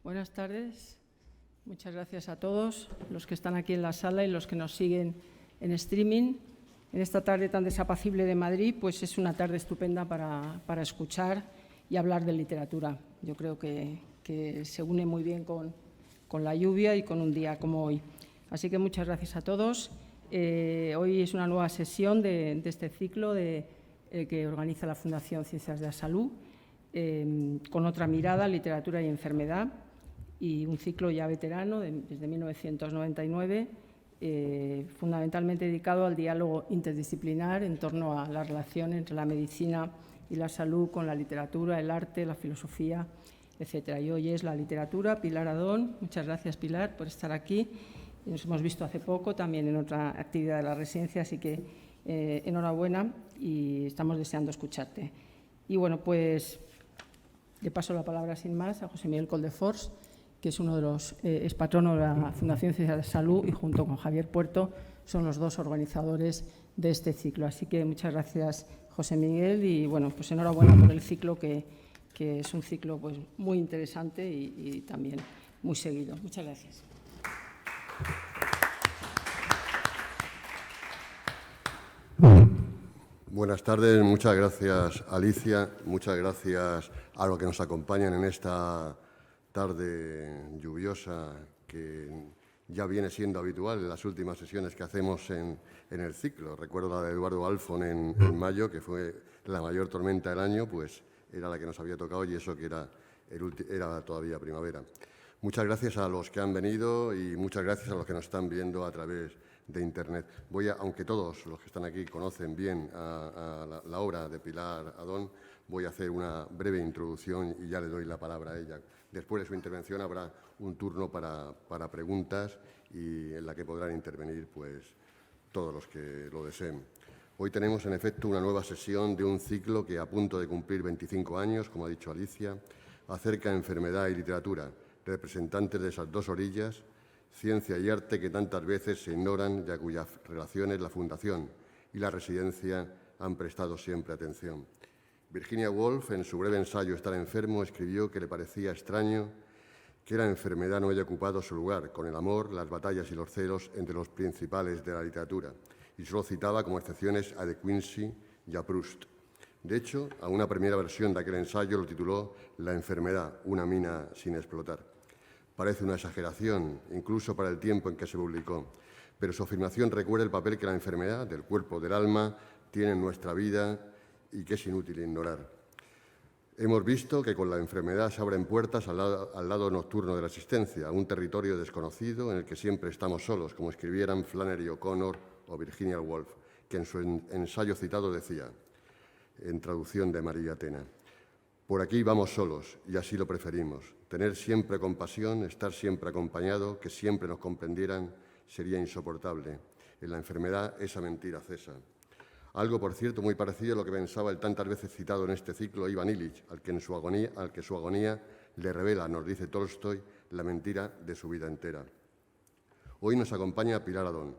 Buenas tardes. Muchas gracias a todos los que están aquí en la sala y los que nos siguen en streaming. En esta tarde tan desapacible de Madrid, pues es una tarde estupenda para escuchar y hablar de literatura. Yo creo que se une muy bien con la lluvia y con un día como hoy. Así que muchas gracias a todos. Hoy es una nueva sesión de este ciclo que organiza la Fundación Ciencias de la Salud, con otra mirada, literatura y enfermedad, y un ciclo ya veterano desde 1999, fundamentalmente dedicado al diálogo interdisciplinar en torno a la relación entre la medicina y la salud con la literatura, el arte, la filosofía, etcétera. Y hoy es la literatura. Pilar Adón, muchas gracias, Pilar, por estar aquí. Y nos hemos visto hace poco también en otra actividad de la residencia, así que enhorabuena y estamos deseando escucharte. Y bueno, pues le paso la palabra sin más a José Miguel Coldefors, que es uno de los expatronos de la Fundación Ciencias de Salud y junto con Javier Puerto son los dos organizadores de este ciclo. Así que muchas gracias, José Miguel, y bueno, pues enhorabuena por el ciclo que es un ciclo pues muy interesante y también muy seguido. Muchas gracias. Buenas tardes, muchas gracias, Alicia, muchas gracias a los que nos acompañan en esta tarde lluviosa que ya viene siendo habitual en las últimas sesiones que hacemos en el ciclo. Recuerdo la de Eduardo Alfon en mayo, que fue la mayor tormenta del año, pues era la que nos había tocado y eso que era todavía primavera. Muchas gracias a los que han venido y muchas gracias a los que nos están viendo a través de Internet. Aunque todos los que están aquí conocen bien a la obra de Pilar Adón, voy a hacer una breve introducción y ya le doy la palabra a ella. Después de su intervención habrá un turno para preguntas y en la que podrán intervenir pues, todos los que lo deseen. Hoy tenemos, en efecto, una nueva sesión de un ciclo que, a punto de cumplir 25 años, como ha dicho Alicia, acerca enfermedad y literatura, representantes de esas dos orillas, ciencia y arte que tantas veces se ignoran y a cuyas relaciones la Fundación y la Residencia han prestado siempre atención. Virginia Woolf, en su breve ensayo Estar enfermo, escribió que le parecía extraño que la enfermedad no haya ocupado su lugar, con el amor, las batallas y los celos entre los principales de la literatura, y solo citaba como excepciones a De Quincey y a Proust. De hecho, a una primera versión de aquel ensayo lo tituló La enfermedad, una mina sin explotar. Parece una exageración, incluso para el tiempo en que se publicó, pero su afirmación recuerda el papel que la enfermedad del cuerpo, del alma, tiene en nuestra vida y que es inútil ignorar. Hemos visto que con la enfermedad se abren puertas al lado nocturno de la existencia, a un territorio desconocido en el que siempre estamos solos, como escribieran Flannery O'Connor o Virginia Woolf, que en su ensayo citado decía, en traducción de María Tena, por aquí vamos solos y así lo preferimos. Tener siempre compasión, estar siempre acompañado, que siempre nos comprendieran, sería insoportable. En la enfermedad esa mentira cesa. Algo, por cierto, muy parecido a lo que pensaba el tantas veces citado en este ciclo Ivan Illich, al que su agonía le revela, nos dice Tolstoy, la mentira de su vida entera. Hoy nos acompaña Pilar Adón,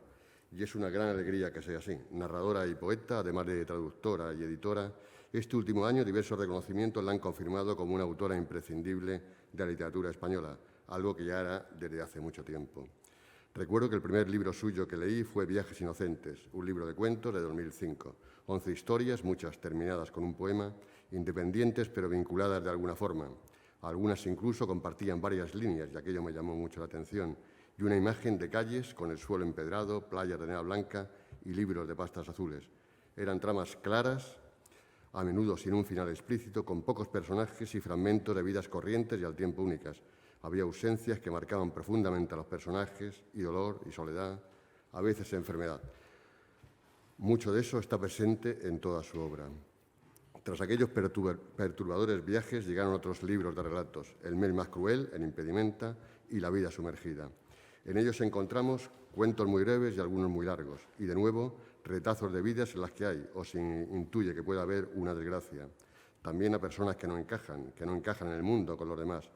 y es una gran alegría que sea así. Narradora y poeta, además de traductora y editora, este último año diversos reconocimientos la han confirmado como una autora imprescindible de la literatura española, algo que ya era desde hace mucho tiempo. Recuerdo que el primer libro suyo que leí fue Viajes inocentes, un libro de cuentos de 2005. 11 historias, muchas terminadas con un poema, independientes pero vinculadas de alguna forma. Algunas incluso compartían varias líneas, y aquello me llamó mucho la atención, y una imagen de calles con el suelo empedrado, playas de arena blanca y libros de pastas azules. Eran tramas claras, a menudo sin un final explícito, con pocos personajes y fragmentos de vidas corrientes y al tiempo únicas. Había ausencias que marcaban profundamente a los personajes, y dolor y soledad, a veces enfermedad. Mucho de eso está presente en toda su obra. Tras aquellos perturbadores viajes llegaron otros libros de relatos, El mes más cruel, El impedimenta y La vida sumergida. En ellos encontramos cuentos muy breves y algunos muy largos, y de nuevo retazos de vidas en las que hay o se intuye que puede haber una desgracia. También a personas que no encajan en el mundo con los demás,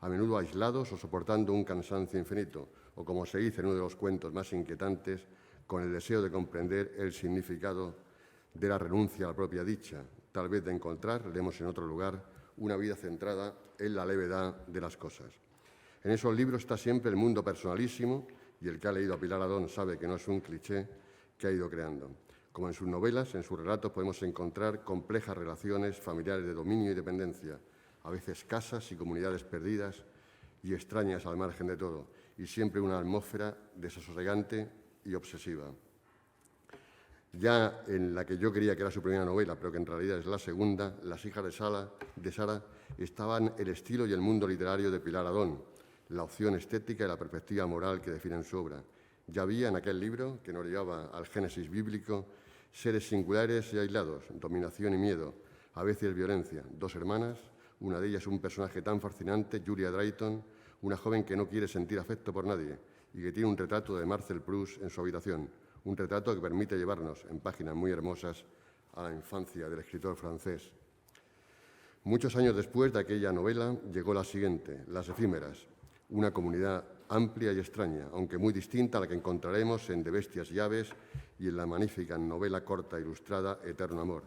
a menudo aislados o soportando un cansancio infinito, o como se dice en uno de los cuentos más inquietantes, con el deseo de comprender el significado de la renuncia a la propia dicha, tal vez de encontrar, leemos en otro lugar, una vida centrada en la levedad de las cosas. En esos libros está siempre el mundo personalísimo, y el que ha leído a Pilar Adón sabe que no es un cliché que ha ido creando. Como en sus novelas, en sus relatos podemos encontrar complejas relaciones familiares de dominio y dependencia, a veces casas y comunidades perdidas y extrañas al margen de todo, y siempre una atmósfera desasosegante y obsesiva. Ya en la que yo creía que era su primera novela, pero que en realidad es la segunda, Las hijas de Sara, estaban el estilo y el mundo literario de Pilar Adón, la opción estética y la perspectiva moral que definen su obra. Ya había en aquel libro, que nos llevaba al Génesis bíblico, seres singulares y aislados, dominación y miedo, a veces violencia, dos hermanas, una de ellas un personaje tan fascinante, Julia Drayton, una joven que no quiere sentir afecto por nadie y que tiene un retrato de Marcel Proust en su habitación, un retrato que permite llevarnos en páginas muy hermosas a la infancia del escritor francés. Muchos años después de aquella novela llegó la siguiente, Las efímeras, una comunidad amplia y extraña, aunque muy distinta a la que encontraremos en De bestias y aves y en la magnífica novela corta ilustrada Eterno amor.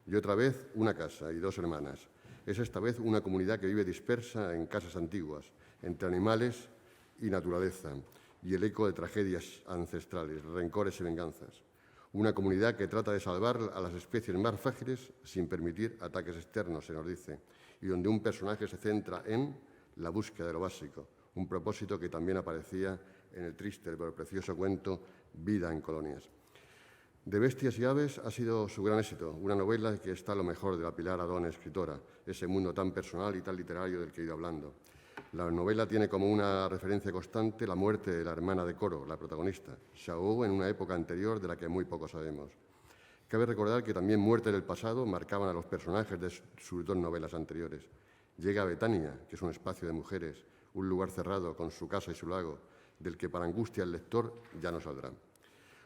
Y otra vez una casa y dos hermanas. Es esta vez una comunidad que vive dispersa en casas antiguas, entre animales y naturaleza, y el eco de tragedias ancestrales, rencores y venganzas. Una comunidad que trata de salvar a las especies más frágiles sin permitir ataques externos, se nos dice, y donde un personaje se centra en la búsqueda de lo básico, un propósito que también aparecía en el triste pero precioso cuento Vida en colonias. De bestias y aves ha sido su gran éxito, una novela que está a lo mejor de la Pilar Adón, escritora, ese mundo tan personal y tan literario del que he ido hablando. La novela tiene como una referencia constante la muerte de la hermana de Coro, la protagonista. Se ahogó en una época anterior de la que muy poco sabemos. Cabe recordar que también muertes del pasado marcaban a los personajes de sus dos novelas anteriores. Llega a Betania, que es un espacio de mujeres, un lugar cerrado con su casa y su lago, del que para angustia el lector ya no saldrá.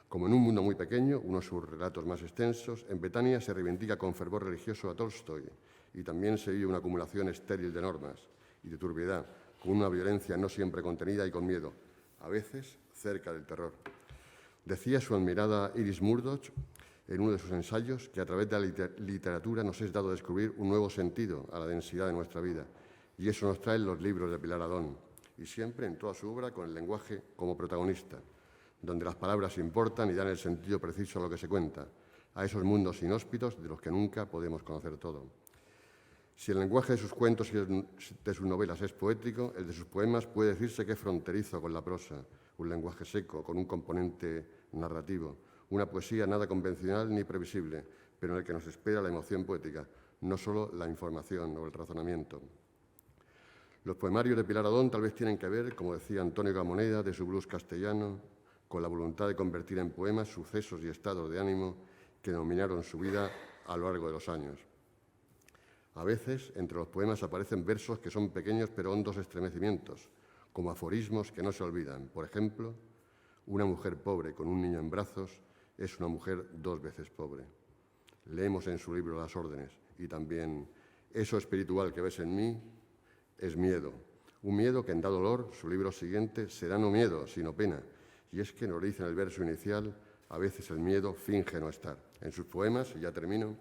Como en un mundo muy pequeño, uno de sus relatos más extensos, en Betania se reivindica con fervor religioso a Tolstoy y también se vive una acumulación estéril de normas y de turbiedad, con una violencia no siempre contenida y con miedo, a veces cerca del terror. Decía su admirada Iris Murdoch en uno de sus ensayos que a través de la literatura nos es dado descubrir un nuevo sentido a la densidad de nuestra vida, y eso nos traen los libros de Pilar Adón, y siempre en toda su obra con el lenguaje como protagonista, donde las palabras importan y dan el sentido preciso a lo que se cuenta, a esos mundos inhóspitos de los que nunca podemos conocer todo. Si el lenguaje de sus cuentos y de sus novelas es poético, el de sus poemas puede decirse que es fronterizo con la prosa, un lenguaje seco, con un componente narrativo, una poesía nada convencional ni previsible, pero en el que nos espera la emoción poética, no solo la información o el razonamiento. Los poemarios de Pilar Adón tal vez tienen que ver, como decía Antonio Gamoneda, de su blues castellano, con la voluntad de convertir en poemas sucesos y estados de ánimo que dominaron su vida a lo largo de los años. A veces, entre los poemas aparecen versos que son pequeños pero hondos estremecimientos, como aforismos que no se olvidan. Por ejemplo, una mujer pobre con un niño en brazos es una mujer dos veces pobre. Leemos en su libro Las órdenes y también eso espiritual que ves en mí es miedo. Un miedo que en dado olor, su libro siguiente, será no miedo, sino pena. Y es que nos dice en el verso inicial, a veces el miedo finge no estar. En sus poemas, y ya termino,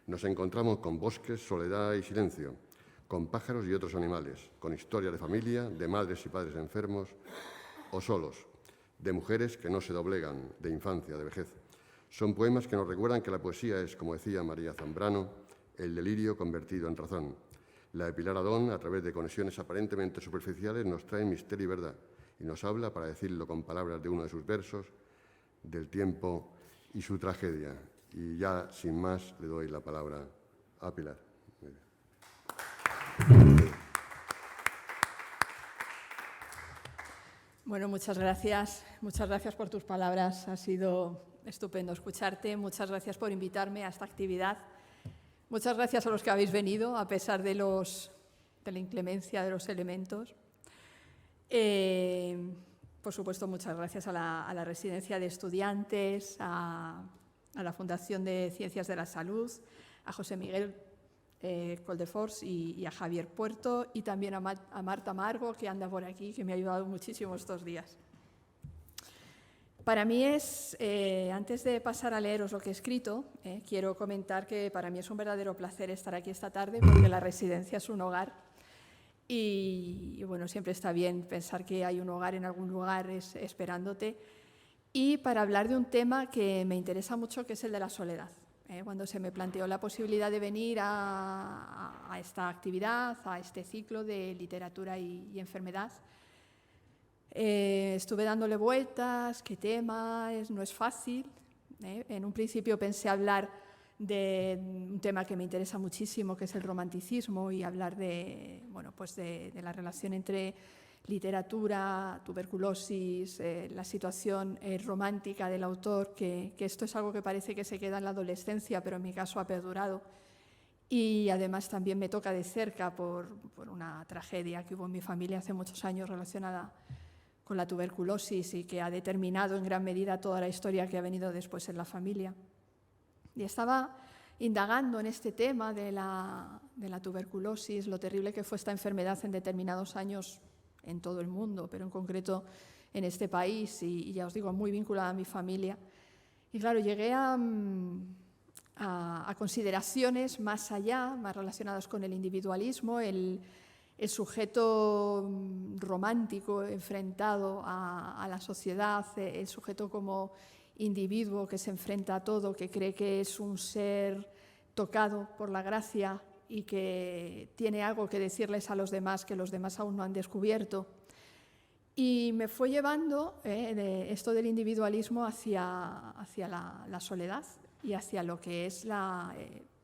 nos encontramos con bosques, soledad y silencio, con pájaros y otros animales, con historias de familia, de madres y padres enfermos o solos, de mujeres que no se doblegan, de infancia, de vejez. Son poemas que nos recuerdan que la poesía es, como decía María Zambrano, el delirio convertido en razón. La de Pilar Adón, a través de conexiones aparentemente superficiales, nos trae misterio y verdad y nos habla, para decirlo con palabras de uno de sus versos, del tiempo y su tragedia. Y ya, sin más, le doy la palabra a Pilar. Bueno, muchas gracias por tus palabras. Ha sido estupendo escucharte. Muchas gracias por invitarme a esta actividad. Muchas gracias a los que habéis venido, a pesar de la inclemencia de los elementos. Por supuesto, muchas gracias a la Residencia de Estudiantes, a la Fundación de Ciencias de la Salud, a José Miguel Coldefors y a Javier Puerto, y también a Marta Margo, que anda por aquí, que me ha ayudado muchísimo estos días. Para mí antes de pasar a leeros lo que he escrito, quiero comentar que para mí es un verdadero placer estar aquí esta tarde, porque la residencia es un hogar y bueno, siempre está bien pensar que hay un hogar en algún lugar esperándote. Y para hablar de un tema que me interesa mucho, que es el de la soledad. Cuando se me planteó la posibilidad de venir a esta actividad, a este ciclo de literatura y enfermedad, estuve dándole vueltas, qué tema, no es fácil. En un principio pensé hablar de un tema que me interesa muchísimo, que es el romanticismo, y hablar de la relación entre literatura, tuberculosis, la situación romántica del autor, que esto es algo que parece que se queda en la adolescencia, pero en mi caso ha perdurado. Y además también me toca de cerca por una tragedia que hubo en mi familia hace muchos años relacionada con la tuberculosis y que ha determinado en gran medida toda la historia que ha venido después en la familia. Y estaba indagando en este tema de la tuberculosis, lo terrible que fue esta enfermedad en determinados años en todo el mundo, pero en concreto en este país, y ya os digo, muy vinculada a mi familia. Y claro, llegué a consideraciones más allá, más relacionadas con el individualismo, el sujeto romántico enfrentado a la sociedad, el sujeto como individuo que se enfrenta a todo, que cree que es un ser tocado por la gracia y que tiene algo que decirles a los demás que los demás aún no han descubierto. Y me fue llevando de esto del individualismo hacia la soledad y hacia lo que es,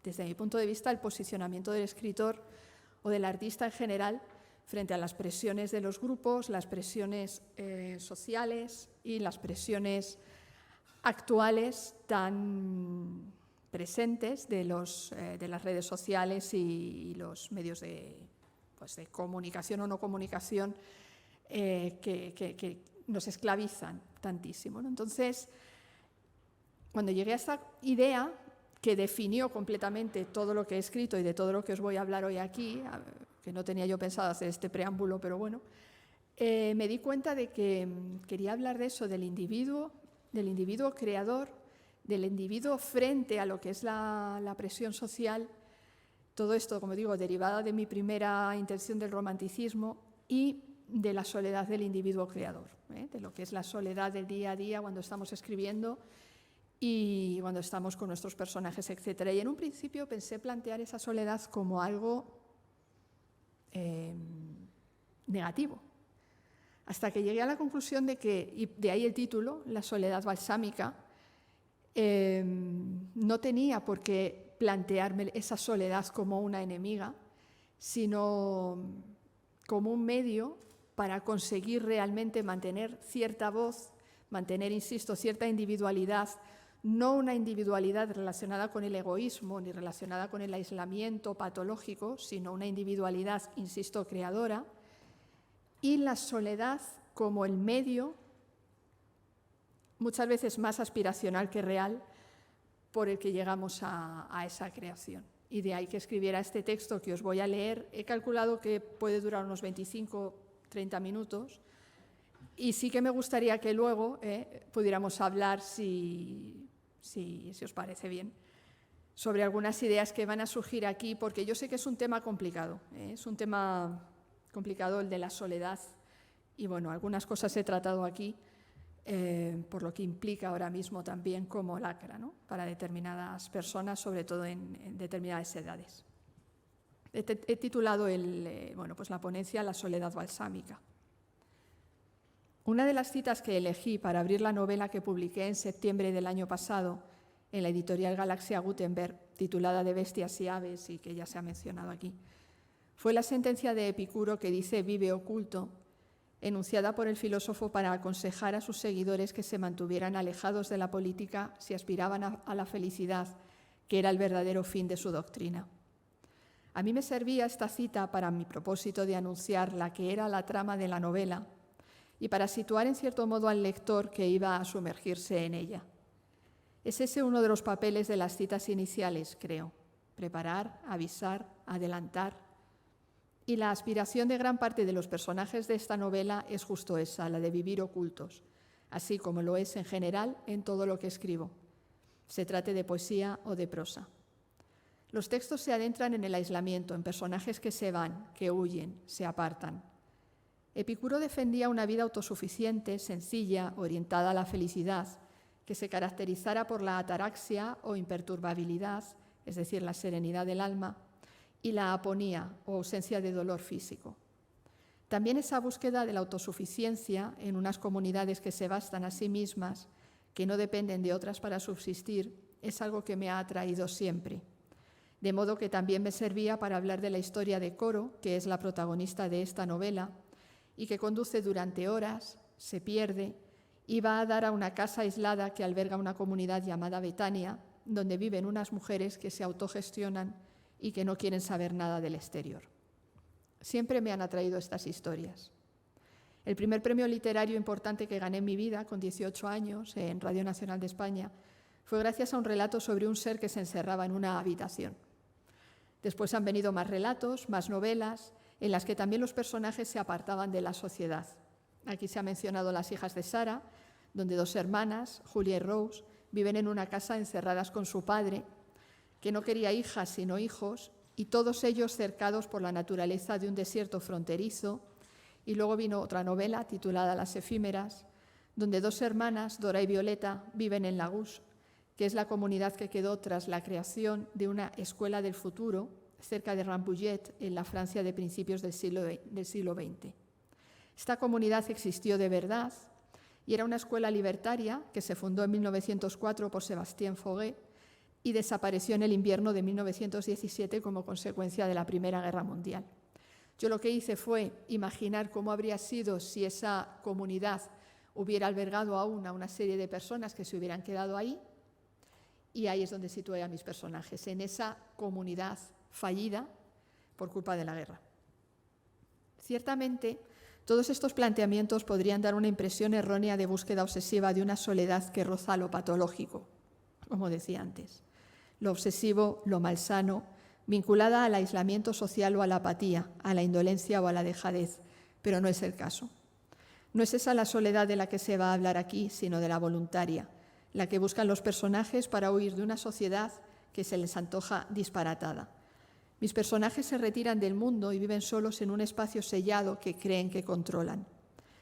desde mi punto de vista, el posicionamiento del escritor o del artista en general frente a las presiones de los grupos, las presiones sociales y las presiones actuales tan presentes de las redes sociales y los medios de comunicación o no comunicación que nos esclavizan tantísimo, ¿no? Entonces, cuando llegué a esta idea que definió completamente todo lo que he escrito y de todo lo que os voy a hablar hoy aquí, que no tenía yo pensado hacer este preámbulo, pero bueno, me di cuenta de que quería hablar de eso, del individuo creador, del individuo frente a lo que es la presión social. Todo esto, como digo, derivada de mi primera intención del romanticismo y de la soledad del individuo creador, de lo que es la soledad del día a día cuando estamos escribiendo y cuando estamos con nuestros personajes, etc. Y en un principio pensé plantear esa soledad como algo negativo, hasta que llegué a la conclusión de que, y de ahí el título, La soledad balsámica, no tenía por qué plantearme esa soledad como una enemiga, sino como un medio para conseguir realmente mantener cierta voz, mantener, insisto, cierta individualidad, no una individualidad relacionada con el egoísmo ni relacionada con el aislamiento patológico, sino una individualidad, insisto, creadora, y la soledad como el medio, muchas veces más aspiracional que real, por el que llegamos a esa creación. Y de ahí que escribiera este texto que os voy a leer. He calculado que puede durar unos 25-30 minutos y sí que me gustaría que luego pudiéramos hablar, si os parece bien, sobre algunas ideas que van a surgir aquí, porque yo sé que es un tema complicado, es un tema complicado el de la soledad y bueno, algunas cosas he tratado aquí, por lo que implica ahora mismo también como lacra, ¿no?, para determinadas personas, sobre todo en determinadas edades. He titulado la ponencia La soledad balsámica. Una de las citas que elegí para abrir la novela que publiqué en septiembre del año pasado en la editorial Galaxia Gutenberg, titulada De bestias y aves, y que ya se ha mencionado aquí, fue la sentencia de Epicuro que dice «vive oculto», enunciada por el filósofo para aconsejar a sus seguidores que se mantuvieran alejados de la política si aspiraban a la felicidad, que era el verdadero fin de su doctrina. A mí me servía esta cita para mi propósito de anunciar la que era la trama de la novela y para situar en cierto modo al lector que iba a sumergirse en ella. Es ese uno de los papeles de las citas iniciales, creo: preparar, avisar, adelantar. Y la aspiración de gran parte de los personajes de esta novela es justo esa, la de vivir ocultos, así como lo es en general en todo lo que escribo, se trate de poesía o de prosa. Los textos se adentran en el aislamiento, en personajes que se van, que huyen, se apartan. Epicuro defendía una vida autosuficiente, sencilla, orientada a la felicidad, que se caracterizara por la ataraxia o imperturbabilidad, es decir, la serenidad del alma, y la aponía o ausencia de dolor físico. También esa búsqueda de la autosuficiencia en unas comunidades que se bastan a sí mismas, que no dependen de otras para subsistir, es algo que me ha atraído siempre. De modo que también me servía para hablar de la historia de Coro, que es la protagonista de esta novela, y que conduce durante horas, se pierde y va a dar a una casa aislada que alberga una comunidad llamada Betania, donde viven unas mujeres que se autogestionan y que no quieren saber nada del exterior. Siempre me han atraído estas historias. El primer premio literario importante que gané en mi vida, con 18 años, en Radio Nacional de España, fue gracias a un relato sobre un ser que se encerraba en una habitación. Después han venido más relatos, más novelas, en las que también los personajes se apartaban de la sociedad. Aquí se ha mencionado Las hijas de Sara, donde dos hermanas, Julia y Rose, viven en una casa encerradas con su padre, que no quería hijas sino hijos, y todos ellos cercados por la naturaleza de un desierto fronterizo. Y luego vino otra novela titulada Las efímeras, donde dos hermanas, Dora y Violeta, viven en Lagús, que es la comunidad que quedó tras la creación de una escuela del futuro cerca de Rambouillet, en la Francia de principios del siglo XX. Esta comunidad existió de verdad y era una escuela libertaria que se fundó en 1904 por Sébastien Foguet y desapareció en el invierno de 1917 como consecuencia de la Primera Guerra Mundial. Yo lo que hice fue imaginar cómo habría sido si esa comunidad hubiera albergado aún a una serie de personas que se hubieran quedado ahí, y ahí es donde situé a mis personajes, en esa comunidad fallida por culpa de la guerra. Ciertamente, todos estos planteamientos podrían dar una impresión errónea de búsqueda obsesiva de una soledad que roza lo patológico, como decía antes, lo obsesivo, lo malsano, vinculada al aislamiento social o a la apatía, a la indolencia o a la dejadez, pero no es el caso. No es esa la soledad de la que se va a hablar aquí, sino de la voluntaria, la que buscan los personajes para huir de una sociedad que se les antoja disparatada. Mis personajes se retiran del mundo y viven solos en un espacio sellado que creen que controlan.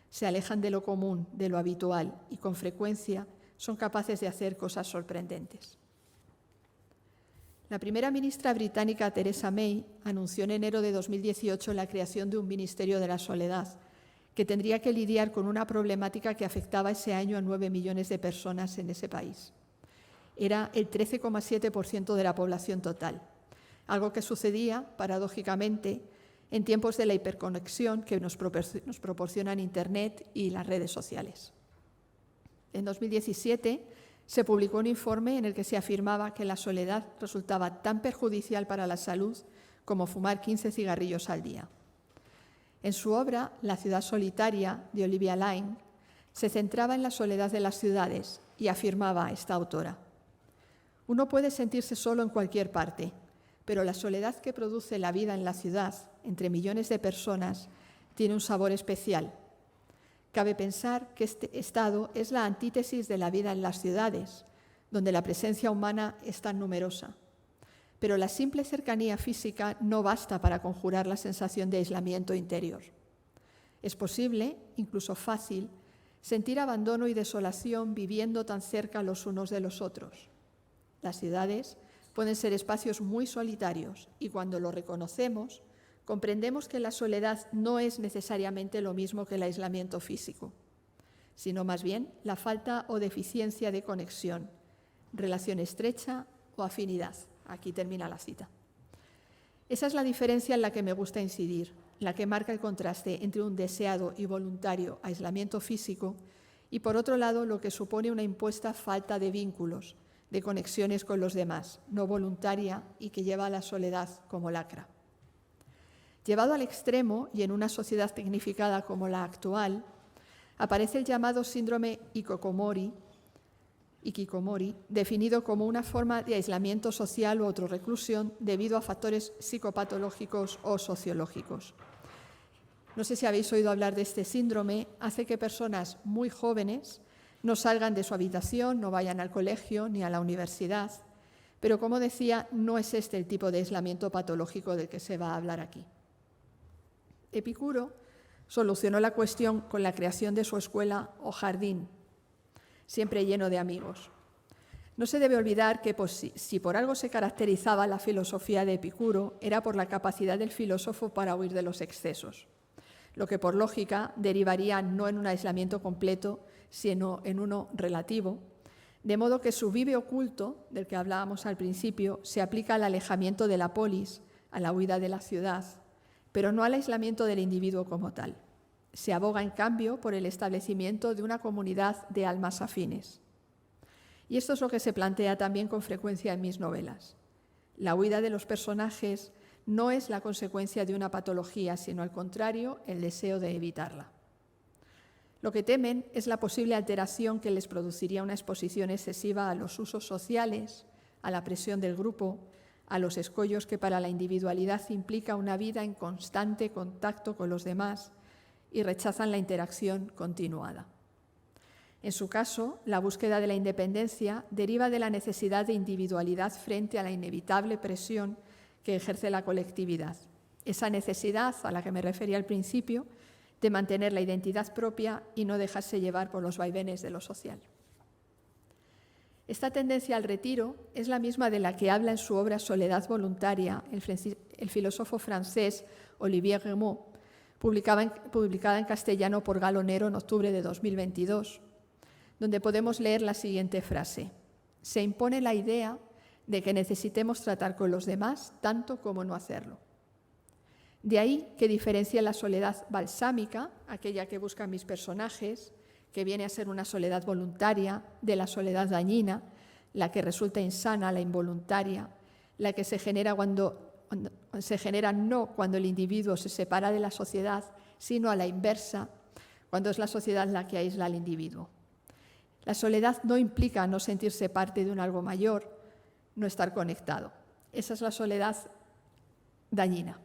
Se alejan de lo común, de lo habitual, y con frecuencia son capaces de hacer cosas sorprendentes. La primera ministra británica, Theresa May, anunció en enero de 2018 la creación de un Ministerio de la Soledad, que tendría que lidiar con una problemática que afectaba ese año a 9 millones de personas en ese país. Era el 13,7% de la población total, algo que sucedía, paradójicamente, en tiempos de la hiperconexión que nos proporcionan Internet y las redes sociales. En 2017 se publicó un informe en el que se afirmaba que la soledad resultaba tan perjudicial para la salud como fumar 15 cigarrillos al día. En su obra, La ciudad solitaria, de Olivia Lyne, se centraba en la soledad de las ciudades y afirmaba esta autora: uno puede sentirse solo en cualquier parte, pero la soledad que produce la vida en la ciudad, entre millones de personas, tiene un sabor especial. Cabe pensar que este estado es la antítesis de la vida en las ciudades, donde la presencia humana es tan numerosa. Pero la simple cercanía física no basta para conjurar la sensación de aislamiento interior. Es posible, incluso fácil, sentir abandono y desolación viviendo tan cerca los unos de los otros. Las ciudades pueden ser espacios muy solitarios y cuando lo reconocemos, comprendemos que la soledad no es necesariamente lo mismo que el aislamiento físico, sino más bien la falta o deficiencia de conexión, relación estrecha o afinidad. Aquí termina la cita. Esa es la diferencia en la que me gusta incidir, la que marca el contraste entre un deseado y voluntario aislamiento físico y, por otro lado, lo que supone una impuesta falta de vínculos, de conexiones con los demás, no voluntaria y que lleva a la soledad como lacra. Llevado al extremo y en una sociedad tecnificada como la actual, aparece el llamado síndrome hikikomori, definido como una forma de aislamiento social u autorreclusión debido a factores psicopatológicos o sociológicos. No sé si habéis oído hablar de este síndrome. Hace que personas muy jóvenes no salgan de su habitación, no vayan al colegio ni a la universidad, Pero, como decía, no es este el tipo de aislamiento patológico del que se va a hablar aquí. Epicuro solucionó la cuestión con la creación de su escuela o jardín, siempre lleno de amigos. No se debe olvidar que si por algo se caracterizaba la filosofía de Epicuro, era por la capacidad del filósofo para huir de los excesos, lo que por lógica derivaría no en un aislamiento completo, sino en uno relativo, de modo que su vive oculto, del que hablábamos al principio, se aplica al alejamiento de la polis, a la huida de la ciudad, pero no al aislamiento del individuo como tal. Se aboga, en cambio, por el establecimiento de una comunidad de almas afines. Y esto es lo que se plantea también con frecuencia en mis novelas. La huida de los personajes no es la consecuencia de una patología, sino al contrario, el deseo de evitarla. Lo que temen es la posible alteración que les produciría una exposición excesiva a los usos sociales, a la presión del grupo, a los escollos que para la individualidad implica una vida en constante contacto con los demás, y rechazan la interacción continuada. En su caso, la búsqueda de la independencia deriva de la necesidad de individualidad frente a la inevitable presión que ejerce la colectividad. Esa necesidad, a la que me refería al principio, de mantener la identidad propia y no dejarse llevar por los vaivenes de lo social. Esta tendencia al retiro es la misma de la que habla en su obra Soledad voluntaria el filósofo francés Olivier Rémaux, publicada en castellano por Galonero en octubre de 2022, donde podemos leer la siguiente frase: se impone la idea de que necesitemos tratar con los demás tanto como no hacerlo. De ahí que diferencia la soledad balsámica, aquella que buscan mis personajes, que viene a ser una soledad voluntaria, de la soledad dañina, la que resulta insana, la involuntaria, la que se genera no cuando el individuo se separa de la sociedad, sino a la inversa, cuando es la sociedad la que aísla al individuo. La soledad no implica no sentirse parte de un algo mayor, no estar conectado. Esa es la soledad dañina.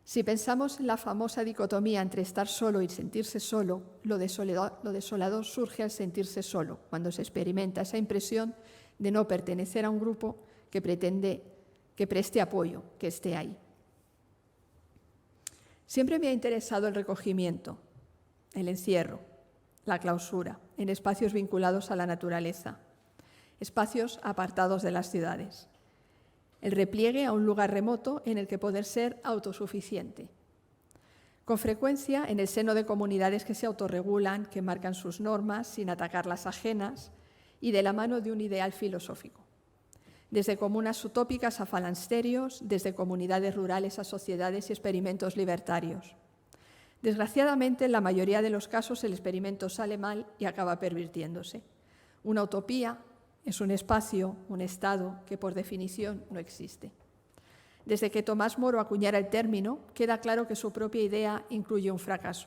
Si pensamos en la famosa dicotomía entre estar solo y sentirse solo, lo desolador surge al sentirse solo, cuando se experimenta esa impresión de no pertenecer a un grupo que preste apoyo, que esté ahí. Siempre me ha interesado el recogimiento, el encierro, la clausura, en espacios vinculados a la naturaleza, espacios apartados de las ciudades. El repliegue a un lugar remoto en el que poder ser autosuficiente. Con frecuencia en el seno de comunidades que se autorregulan, que marcan sus normas sin atacar las ajenas y de la mano de un ideal filosófico. Desde comunas utópicas a falansterios, desde comunidades rurales a sociedades y experimentos libertarios. Desgraciadamente, en la mayoría de los casos el experimento sale mal y acaba pervirtiéndose. Una utopía es un espacio, un estado que por definición no existe. Desde que Tomás Moro acuñara el término, queda claro que su propia idea incluye un fracaso.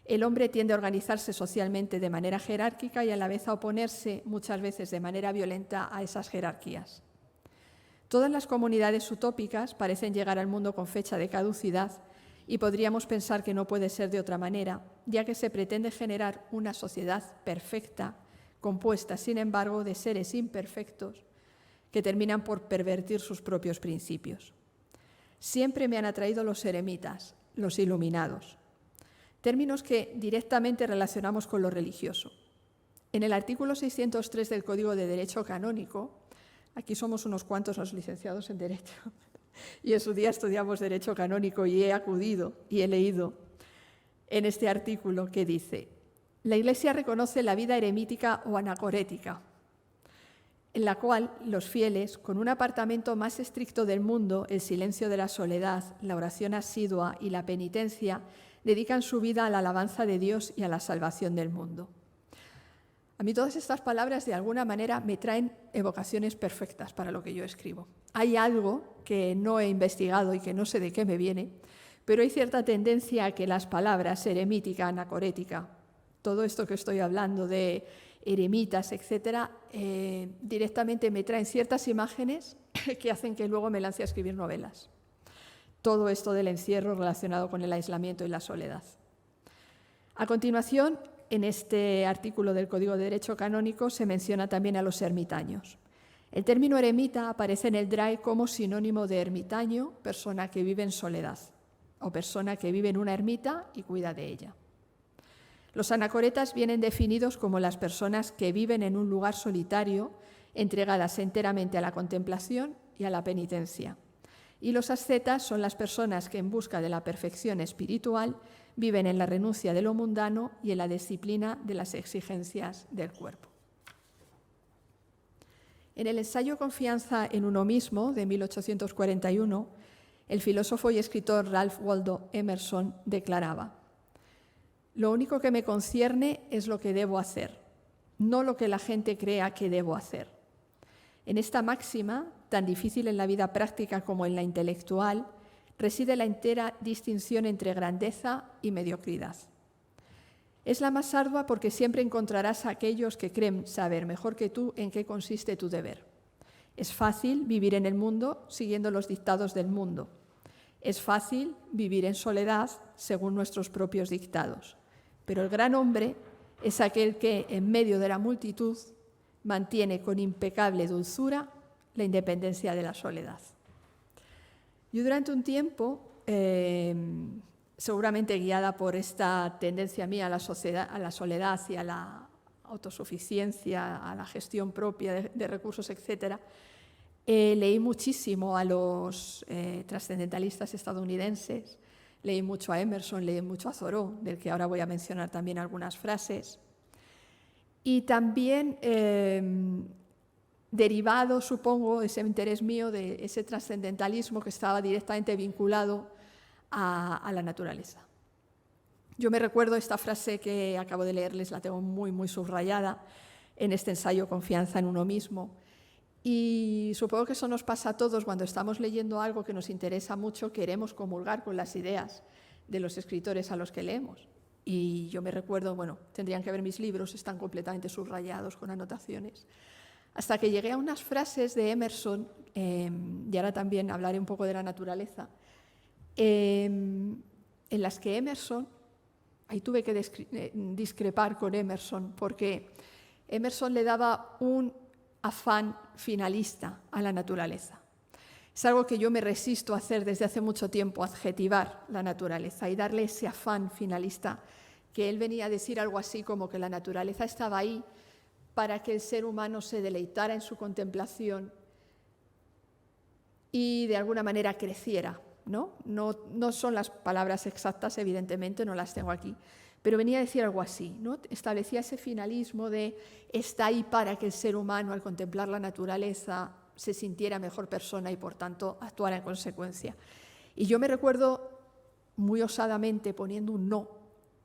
El hombre tiende a organizarse socialmente de manera jerárquica y a la vez a oponerse, muchas veces de manera violenta, a esas jerarquías. Todas las comunidades utópicas parecen llegar al mundo con fecha de caducidad y podríamos pensar que no puede ser de otra manera, ya que se pretende generar una sociedad perfecta, compuesta, sin embargo, de seres imperfectos que terminan por pervertir sus propios principios. Siempre me han atraído los eremitas, los iluminados, términos que directamente relacionamos con lo religioso. En el artículo 603 del Código de Derecho Canónico, aquí somos unos cuantos los licenciados en Derecho, y en su día estudiamos Derecho Canónico y he acudido y he leído en este artículo que dice: la Iglesia reconoce la vida eremítica o anacorética, en la cual los fieles, con un apartamento más estricto del mundo, el silencio de la soledad, la oración asidua y la penitencia, dedican su vida a la alabanza de Dios y a la salvación del mundo. A mí todas estas palabras de alguna manera me traen evocaciones perfectas para lo que yo escribo. Hay algo que no he investigado y que no sé de qué me viene, pero hay cierta tendencia a que las palabras eremítica, anacorética, todo esto que estoy hablando de eremitas, etcétera, directamente me traen ciertas imágenes que hacen que luego me lance a escribir novelas. Todo esto del encierro relacionado con el aislamiento y la soledad. A continuación, en este artículo del Código de Derecho Canónico se menciona también a los ermitaños. El término eremita aparece en el DRAE como sinónimo de ermitaño, persona que vive en soledad, o persona que vive en una ermita y cuida de ella. Los anacoretas vienen definidos como las personas que viven en un lugar solitario, entregadas enteramente a la contemplación y a la penitencia. Y los ascetas son las personas que, en busca de la perfección espiritual, viven en la renuncia de lo mundano y en la disciplina de las exigencias del cuerpo. En el ensayo Confianza en uno mismo, de 1841, el filósofo y escritor Ralph Waldo Emerson declaraba: «Lo único que me concierne es lo que debo hacer, no lo que la gente crea que debo hacer». En esta máxima, tan difícil en la vida práctica como en la intelectual, reside la entera distinción entre grandeza y mediocridad. Es la más ardua porque siempre encontrarás a aquellos que creen saber mejor que tú en qué consiste tu deber. Es fácil vivir en el mundo siguiendo los dictados del mundo. Es fácil vivir en soledad según nuestros propios dictados. Pero el gran hombre es aquel que, en medio de la multitud, mantiene con impecable dulzura la independencia de la soledad. Yo durante un tiempo, seguramente guiada por esta tendencia mía a la soledad y a la autosuficiencia, a la gestión propia de recursos, etc., leí muchísimo a los trascendentalistas estadounidenses, leí mucho a Emerson, leí mucho a Thoreau, del que ahora voy a mencionar también algunas frases, y también derivado, supongo, ese interés mío de ese trascendentalismo que estaba directamente vinculado a la naturaleza. Yo me recuerdo esta frase que acabo de leerles, la tengo muy, muy subrayada en este ensayo Confianza en uno mismo, y supongo que eso nos pasa a todos cuando estamos leyendo algo que nos interesa mucho, queremos comulgar con las ideas de los escritores a los que leemos. Y yo me recuerdo, bueno, tendrían que ver mis libros, están completamente subrayados con anotaciones, hasta que llegué a unas frases de Emerson, y ahora también hablaré un poco de la naturaleza, en las que Emerson, ahí tuve que discrepar con Emerson, porque Emerson le daba un afán finalista a la naturaleza. Es algo que yo me resisto a hacer desde hace mucho tiempo, adjetivar la naturaleza y darle ese afán finalista, que él venía a decir algo así como que la naturaleza estaba ahí para que el ser humano se deleitara en su contemplación y de alguna manera creciera, ¿no? No son las palabras exactas, evidentemente, no las tengo aquí, pero venía a decir algo así, ¿no? Establecía ese finalismo de está ahí para que el ser humano, al contemplar la naturaleza, se sintiera mejor persona y, por tanto, actuara en consecuencia. Y yo me recuerdo muy osadamente poniendo un no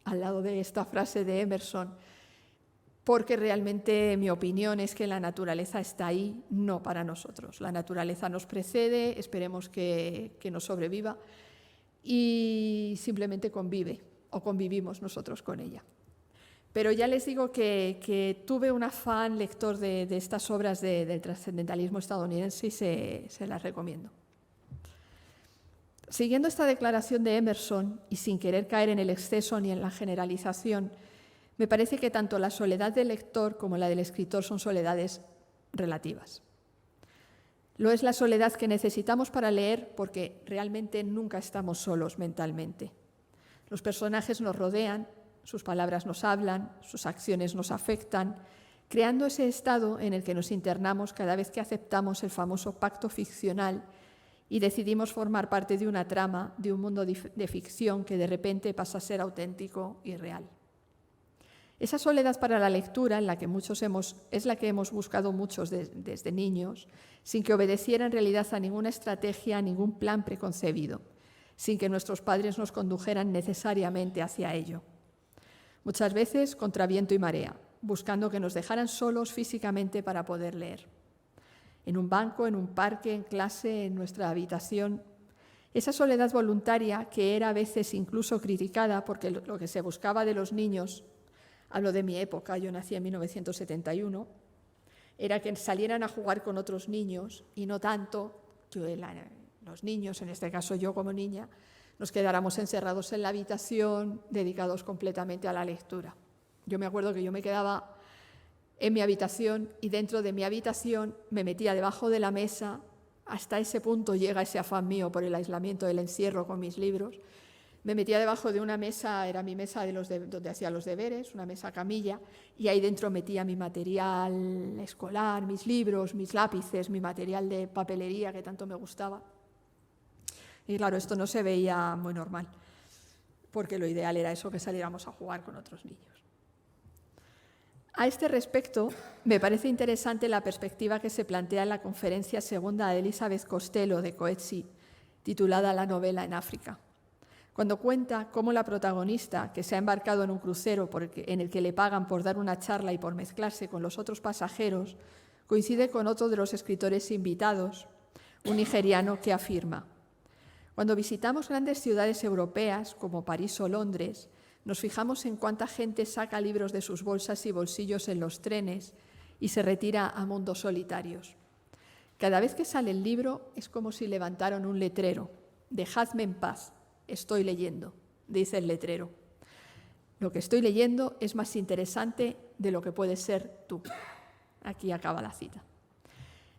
al lado de esta frase de Emerson, porque realmente mi opinión es que la naturaleza está ahí, no para nosotros. La naturaleza nos precede, esperemos que nos sobreviva y simplemente convive o convivimos nosotros con ella. Pero ya les digo que tuve un afán lector de estas obras del trascendentalismo estadounidense y se las recomiendo. Siguiendo esta declaración de Emerson y sin querer caer en el exceso ni en la generalización, me parece que tanto la soledad del lector como la del escritor son soledades relativas. Lo es la soledad que necesitamos para leer porque realmente nunca estamos solos mentalmente. Los personajes nos rodean, sus palabras nos hablan, sus acciones nos afectan, creando ese estado en el que nos internamos cada vez que aceptamos el famoso pacto ficcional y decidimos formar parte de una trama, de un mundo de ficción que de repente pasa a ser auténtico y real. Esa soledad para la lectura, es la que hemos buscado muchos desde niños, sin que obedeciera en realidad a ninguna estrategia, a ningún plan preconcebido, sin que nuestros padres nos condujeran necesariamente hacia ello. Muchas veces contra viento y marea, buscando que nos dejaran solos físicamente para poder leer. En un banco, en un parque, en clase, en nuestra habitación. Esa soledad voluntaria que era a veces incluso criticada porque lo que se buscaba de los niños, hablo de mi época, yo nací en 1971, era que salieran a jugar con otros niños y no tanto que los niños, en este caso yo como niña, nos quedáramos encerrados en la habitación, dedicados completamente a la lectura. Yo me acuerdo que yo me quedaba en mi habitación, y dentro de mi habitación me metía debajo de la mesa. Hasta ese punto llega ese afán mío por el aislamiento del encierro con mis libros. Me metía debajo de una mesa, era mi mesa donde hacía los deberes, una mesa camilla, y ahí dentro metía mi material escolar, mis libros, mis lápices, mi material de papelería que tanto me gustaba. Y claro, esto no se veía muy normal, porque lo ideal era eso, que saliéramos a jugar con otros niños. A este respecto, me parece interesante la perspectiva que se plantea en la conferencia segunda de Elizabeth Costello de Coetzee, titulada La novela en África, cuando cuenta cómo la protagonista, que se ha embarcado en un crucero en el que le pagan por dar una charla y por mezclarse con los otros pasajeros, coincide con otro de los escritores invitados, un nigeriano, que afirma: cuando visitamos grandes ciudades europeas como París o Londres, nos fijamos en cuánta gente saca libros de sus bolsas y bolsillos en los trenes y se retira a mundos solitarios. Cada vez que sale el libro es como si levantaran un letrero: dejadme en paz, estoy leyendo, dice el letrero. Lo que estoy leyendo es más interesante de lo que puedes ser tú. Aquí acaba la cita.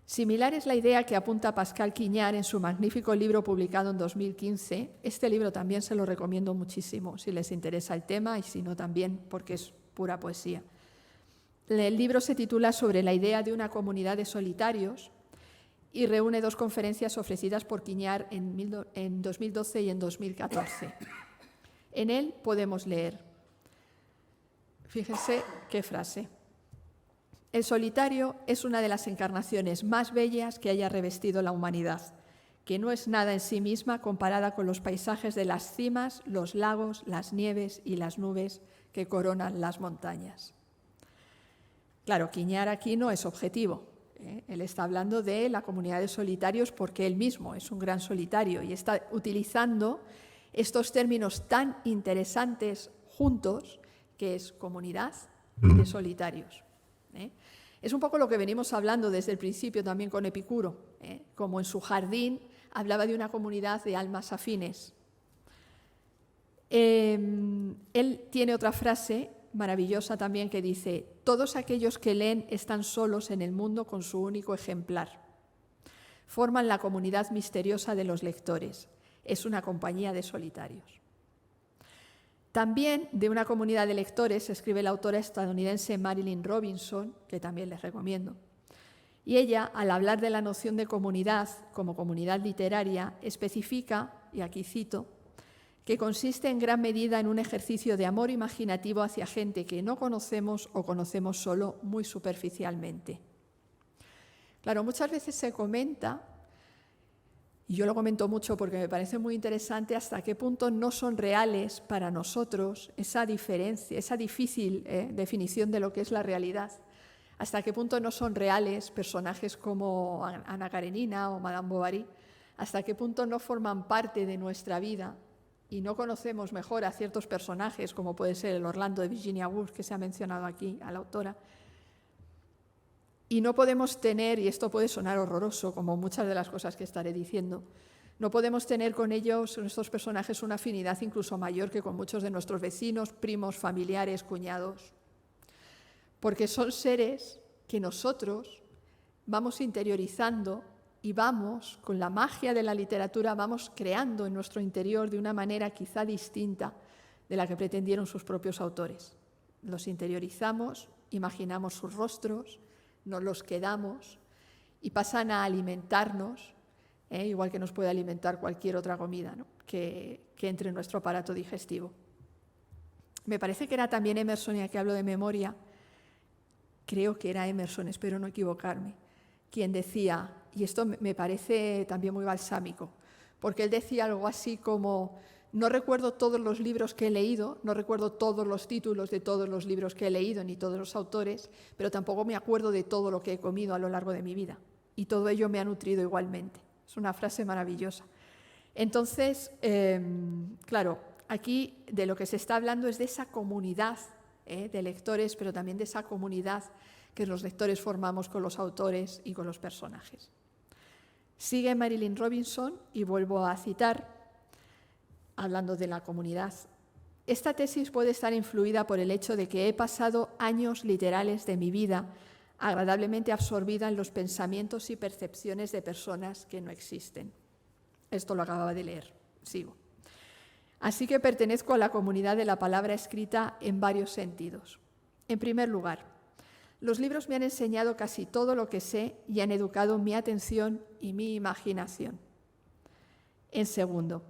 Similar es la idea que apunta Pascal Quignard en su magnífico libro publicado en 2015. Este libro también se lo recomiendo muchísimo, si les interesa el tema, y si no también, porque es pura poesía. El libro se titula Sobre la idea de una comunidad de solitarios y reúne 2 conferencias ofrecidas por Quignard en 2012 y en 2014. En él podemos leer, fíjense qué frase: el solitario es una de las encarnaciones más bellas que haya revestido la humanidad, que no es nada en sí misma comparada con los paisajes de las cimas, los lagos, las nieves y las nubes que coronan las montañas. Claro, Quignard aquí no es objetivo. Él está hablando de la comunidad de solitarios porque él mismo es un gran solitario y está utilizando estos términos tan interesantes juntos, que es comunidad de solitarios. Es un poco lo que venimos hablando desde el principio también con Epicuro, como en su jardín hablaba de una comunidad de almas afines. Él tiene otra frase maravillosa también que dice: todos aquellos que leen están solos en el mundo con su único ejemplar. Forman la comunidad misteriosa de los lectores. Es una compañía de solitarios. También de una comunidad de lectores escribe la autora estadounidense Marilynne Robinson, que también les recomiendo. Y ella, al hablar de la noción de comunidad como comunidad literaria, especifica, y aquí cito, que consiste en gran medida en un ejercicio de amor imaginativo hacia gente que no conocemos o conocemos solo muy superficialmente. Claro, muchas veces se comenta, y yo lo comento mucho porque me parece muy interesante, hasta qué punto no son reales para nosotros esa diferencia, esa difícil definición de lo que es la realidad. Hasta qué punto no son reales personajes como Ana Karenina o Madame Bovary. Hasta qué punto no forman parte de nuestra vida y no conocemos mejor a ciertos personajes, como puede ser el Orlando de Virginia Woolf, que se ha mencionado aquí a la autora. Y no podemos tener, y esto puede sonar horroroso, como muchas de las cosas que estaré diciendo, no podemos tener con ellos, con estos personajes, una afinidad incluso mayor que con muchos de nuestros vecinos, primos, familiares, cuñados. Porque son seres que nosotros vamos interiorizando y vamos, con la magia de la literatura, vamos creando en nuestro interior de una manera quizá distinta de la que pretendieron sus propios autores. Los interiorizamos, imaginamos sus rostros, nos los quedamos y pasan a alimentarnos, igual que nos puede alimentar cualquier otra comida, ¿no? que entre en nuestro aparato digestivo. Me parece que era también Emerson, y aquí hablo de memoria, creo que era Emerson, espero no equivocarme, quien decía, y esto me parece también muy balsámico, porque él decía algo así como: no recuerdo todos los libros que he leído, no recuerdo todos los títulos de todos los libros que he leído, ni todos los autores, pero tampoco me acuerdo de todo lo que he comido a lo largo de mi vida. Y todo ello me ha nutrido igualmente. Es una frase maravillosa. Entonces, claro, aquí de lo que se está hablando es de esa comunidad de lectores, pero también de esa comunidad que los lectores formamos con los autores y con los personajes. Sigue Marilynne Robinson, y vuelvo a citar, hablando de la comunidad Esta tesis puede estar influida por el hecho de que he pasado años literales de mi vida agradablemente absorbida en los pensamientos y percepciones de personas que no existen. Esto lo acababa de leer, sigo. Así que pertenezco a la comunidad de la palabra escrita en varios sentidos. En primer lugar, los libros me han enseñado casi todo lo que sé y han educado mi atención y mi imaginación. En segundo,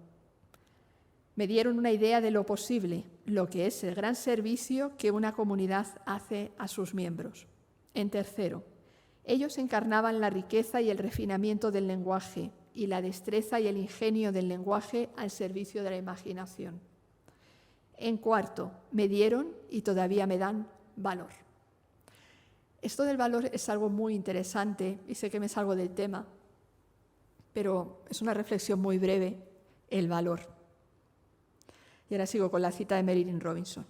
me dieron una idea de lo posible, lo que es el gran servicio que una comunidad hace a sus miembros. En tercero, ellos encarnaban la riqueza y el refinamiento del lenguaje y la destreza y el ingenio del lenguaje al servicio de la imaginación. En cuarto, me dieron y todavía me dan valor. Esto del valor es algo muy interesante y sé que me salgo del tema, pero es una reflexión muy breve, el valor. Y ahora sigo con la cita de Marilyn Robinson.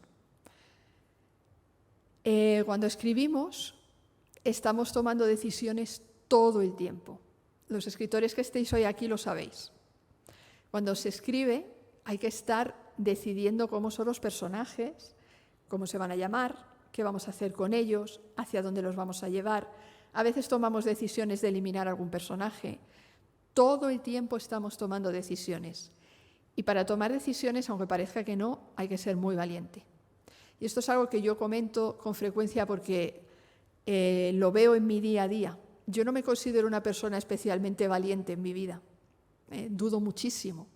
Cuando escribimos, estamos tomando decisiones todo el tiempo. Los escritores que estéis hoy aquí lo sabéis. Cuando se escribe hay que estar decidiendo cómo son los personajes, cómo se van a llamar, qué vamos a hacer con ellos, hacia dónde los vamos a llevar. A veces tomamos decisiones de eliminar algún personaje. Todo el tiempo estamos tomando decisiones. Y para tomar decisiones, aunque parezca que no, hay que ser muy valiente. Y esto es algo que yo comento con frecuencia porque lo veo en mi día a día. Yo no me considero una persona especialmente valiente en mi vida. Dudo muchísimo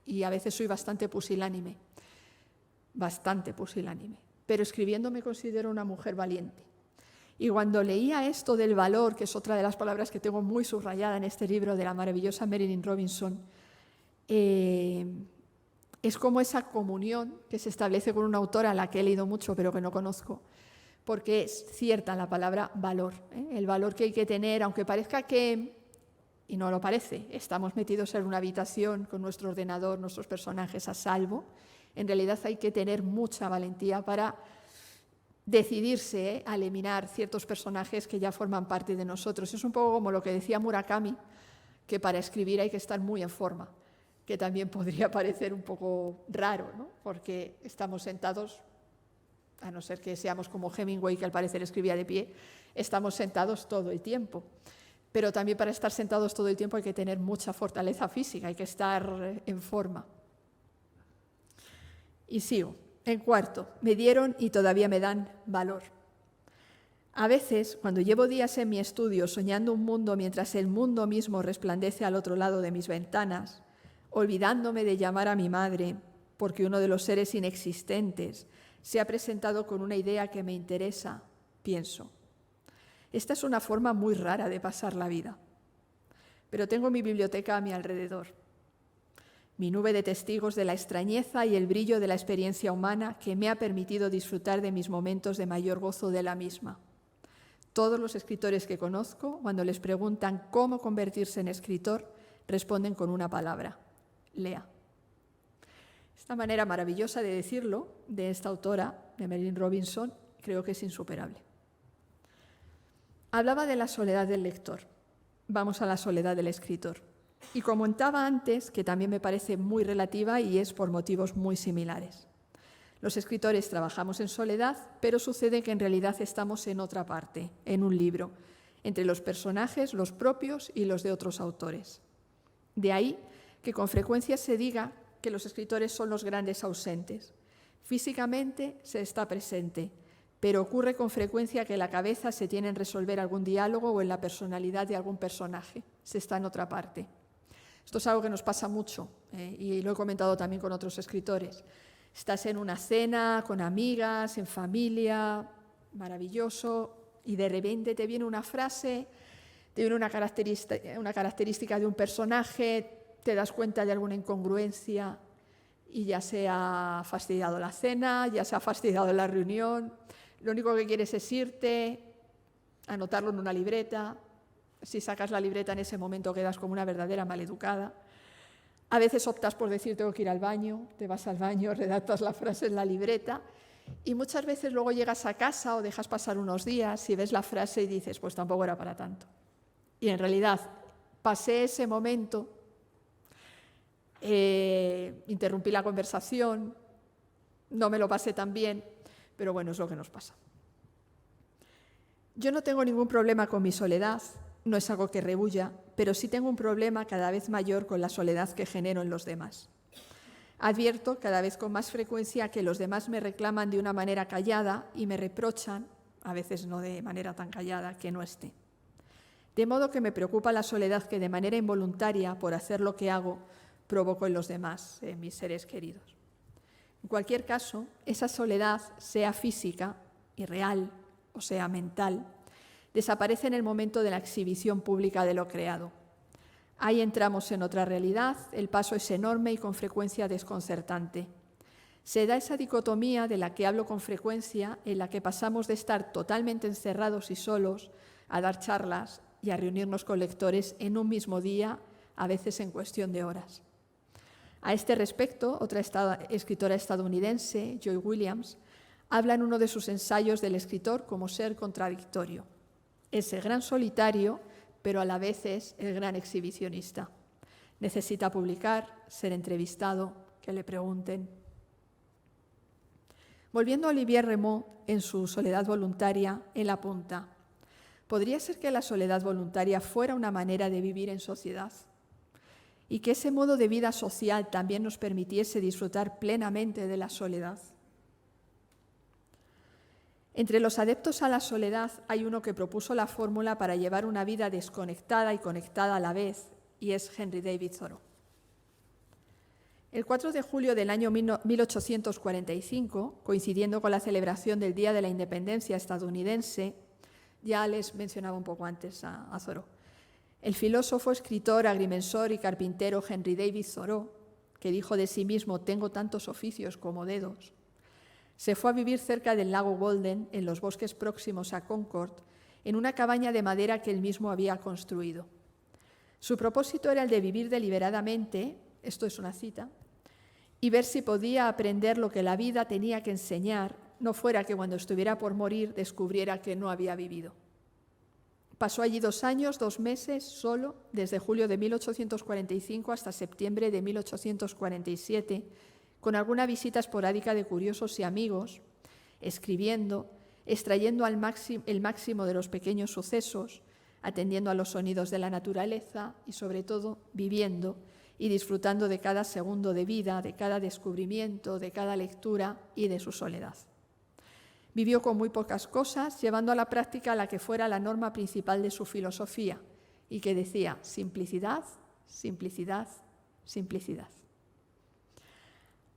y a veces soy bastante pusilánime. Pero escribiendo me considero una mujer valiente. Y cuando leía esto del valor, que es otra de las palabras que tengo muy subrayada en este libro de la maravillosa Marilyn Robinson, es como esa comunión que se establece con una autora a la que he leído mucho pero que no conozco, porque es cierta la palabra valor, el valor que hay que tener, aunque parezca que, y no lo parece, estamos metidos en una habitación con nuestro ordenador, nuestros personajes a salvo. En realidad hay que tener mucha valentía para decidirse a eliminar ciertos personajes que ya forman parte de nosotros. Es un poco como lo que decía Murakami, que para escribir hay que estar muy en forma, que también podría parecer un poco raro, ¿no? Porque estamos sentados, a no ser que seamos como Hemingway, que al parecer escribía de pie, estamos sentados todo el tiempo. Pero también para estar sentados todo el tiempo hay que tener mucha fortaleza física, hay que estar en forma. Y sigo. En cuarto, me dieron y todavía me dan valor. A veces, cuando llevo días en mi estudio soñando un mundo mientras el mundo mismo resplandece al otro lado de mis ventanas, olvidándome de llamar a mi madre, porque uno de los seres inexistentes se ha presentado con una idea que me interesa, pienso. Esta es una forma muy rara de pasar la vida, pero tengo mi biblioteca a mi alrededor, mi nube de testigos de la extrañeza y el brillo de la experiencia humana que me ha permitido disfrutar de mis momentos de mayor gozo de la misma. Todos los escritores que conozco, cuando les preguntan cómo convertirse en escritor, responden con una palabra: lea. Esta manera maravillosa de decirlo, de esta autora, de Marilyn Robinson, creo que es insuperable. Hablaba de la soledad del lector. Vamos a la soledad del escritor. Y comentaba antes, que también me parece muy relativa y es por motivos muy similares. Los escritores trabajamos en soledad, pero sucede que en realidad estamos en otra parte, en un libro, entre los personajes, los propios y los de otros autores. De ahí que con frecuencia se diga que los escritores son los grandes ausentes. Físicamente se está presente, pero ocurre con frecuencia que en la cabeza se tiene en resolver algún diálogo o en la personalidad de algún personaje. Se está en otra parte. Esto es algo que nos pasa mucho y lo he comentado también con otros escritores. Estás en una cena, con amigas, en familia, maravilloso, y de repente te viene una frase, te viene una característica de un personaje, te das cuenta de alguna incongruencia y ya se ha fastidiado la cena, ya se ha fastidiado la reunión. Lo único que quieres es irte, anotarlo en una libreta. Si sacas la libreta en ese momento quedas como una verdadera maleducada. A veces optas por decir tengo que ir al baño, te vas al baño, redactas la frase en la libreta y muchas veces luego llegas a casa o dejas pasar unos días y ves la frase y dices pues tampoco era para tanto. Y en realidad pasé ese momento, interrumpí la conversación, no me lo pasé tan bien, pero bueno, es lo que nos pasa. Yo no tengo ningún problema con mi soledad, no es algo que rebulla, pero sí tengo un problema cada vez mayor con la soledad que genero en los demás. Advierto cada vez con más frecuencia que los demás me reclaman de una manera callada y me reprochan, a veces no de manera tan callada, que no esté. De modo que me preocupa la soledad que de manera involuntaria, por hacer lo que hago, provoco en los demás, en mis seres queridos. En cualquier caso, esa soledad, sea física y real o sea mental, desaparece en el momento de la exhibición pública de lo creado. Ahí entramos en otra realidad, el paso es enorme y con frecuencia desconcertante. Se da esa dicotomía de la que hablo con frecuencia, en la que pasamos de estar totalmente encerrados y solos a dar charlas y a reunirnos con lectores en un mismo día, a veces en cuestión de horas. A este respecto, otra escritora estadounidense, Joy Williams, habla en uno de sus ensayos del escritor como ser contradictorio. Es el gran solitario, pero a la vez es el gran exhibicionista. Necesita publicar, ser entrevistado, que le pregunten. Volviendo a Olivier Renaud, en su Soledad voluntaria, él apunta: ¿podría ser que la soledad voluntaria fuera una manera de vivir en sociedad? Y que ese modo de vida social también nos permitiese disfrutar plenamente de la soledad. Entre los adeptos a la soledad hay uno que propuso la fórmula para llevar una vida desconectada y conectada a la vez, y es Henry David Thoreau. El 4 de julio del año 1845, coincidiendo con la celebración del Día de la Independencia estadounidense, ya les mencionaba un poco antes a Thoreau, el filósofo, escritor, agrimensor y carpintero Henry David Thoreau, que dijo de sí mismo: «Tengo tantos oficios como dedos», se fue a vivir cerca del lago Walden, en los bosques próximos a Concord, en una cabaña de madera que él mismo había construido. Su propósito era el de vivir deliberadamente, esto es una cita, y ver si podía aprender lo que la vida tenía que enseñar, no fuera que cuando estuviera por morir descubriera que no había vivido. Pasó allí 2 años, 2 meses, solo, desde julio de 1845 hasta septiembre de 1847, con alguna visita esporádica de curiosos y amigos, escribiendo, extrayendo el máximo de los pequeños sucesos, atendiendo a los sonidos de la naturaleza y, sobre todo, viviendo y disfrutando de cada segundo de vida, de cada descubrimiento, de cada lectura y de su soledad. Vivió con muy pocas cosas, llevando a la práctica la que fuera la norma principal de su filosofía y que decía: simplicidad, simplicidad, simplicidad.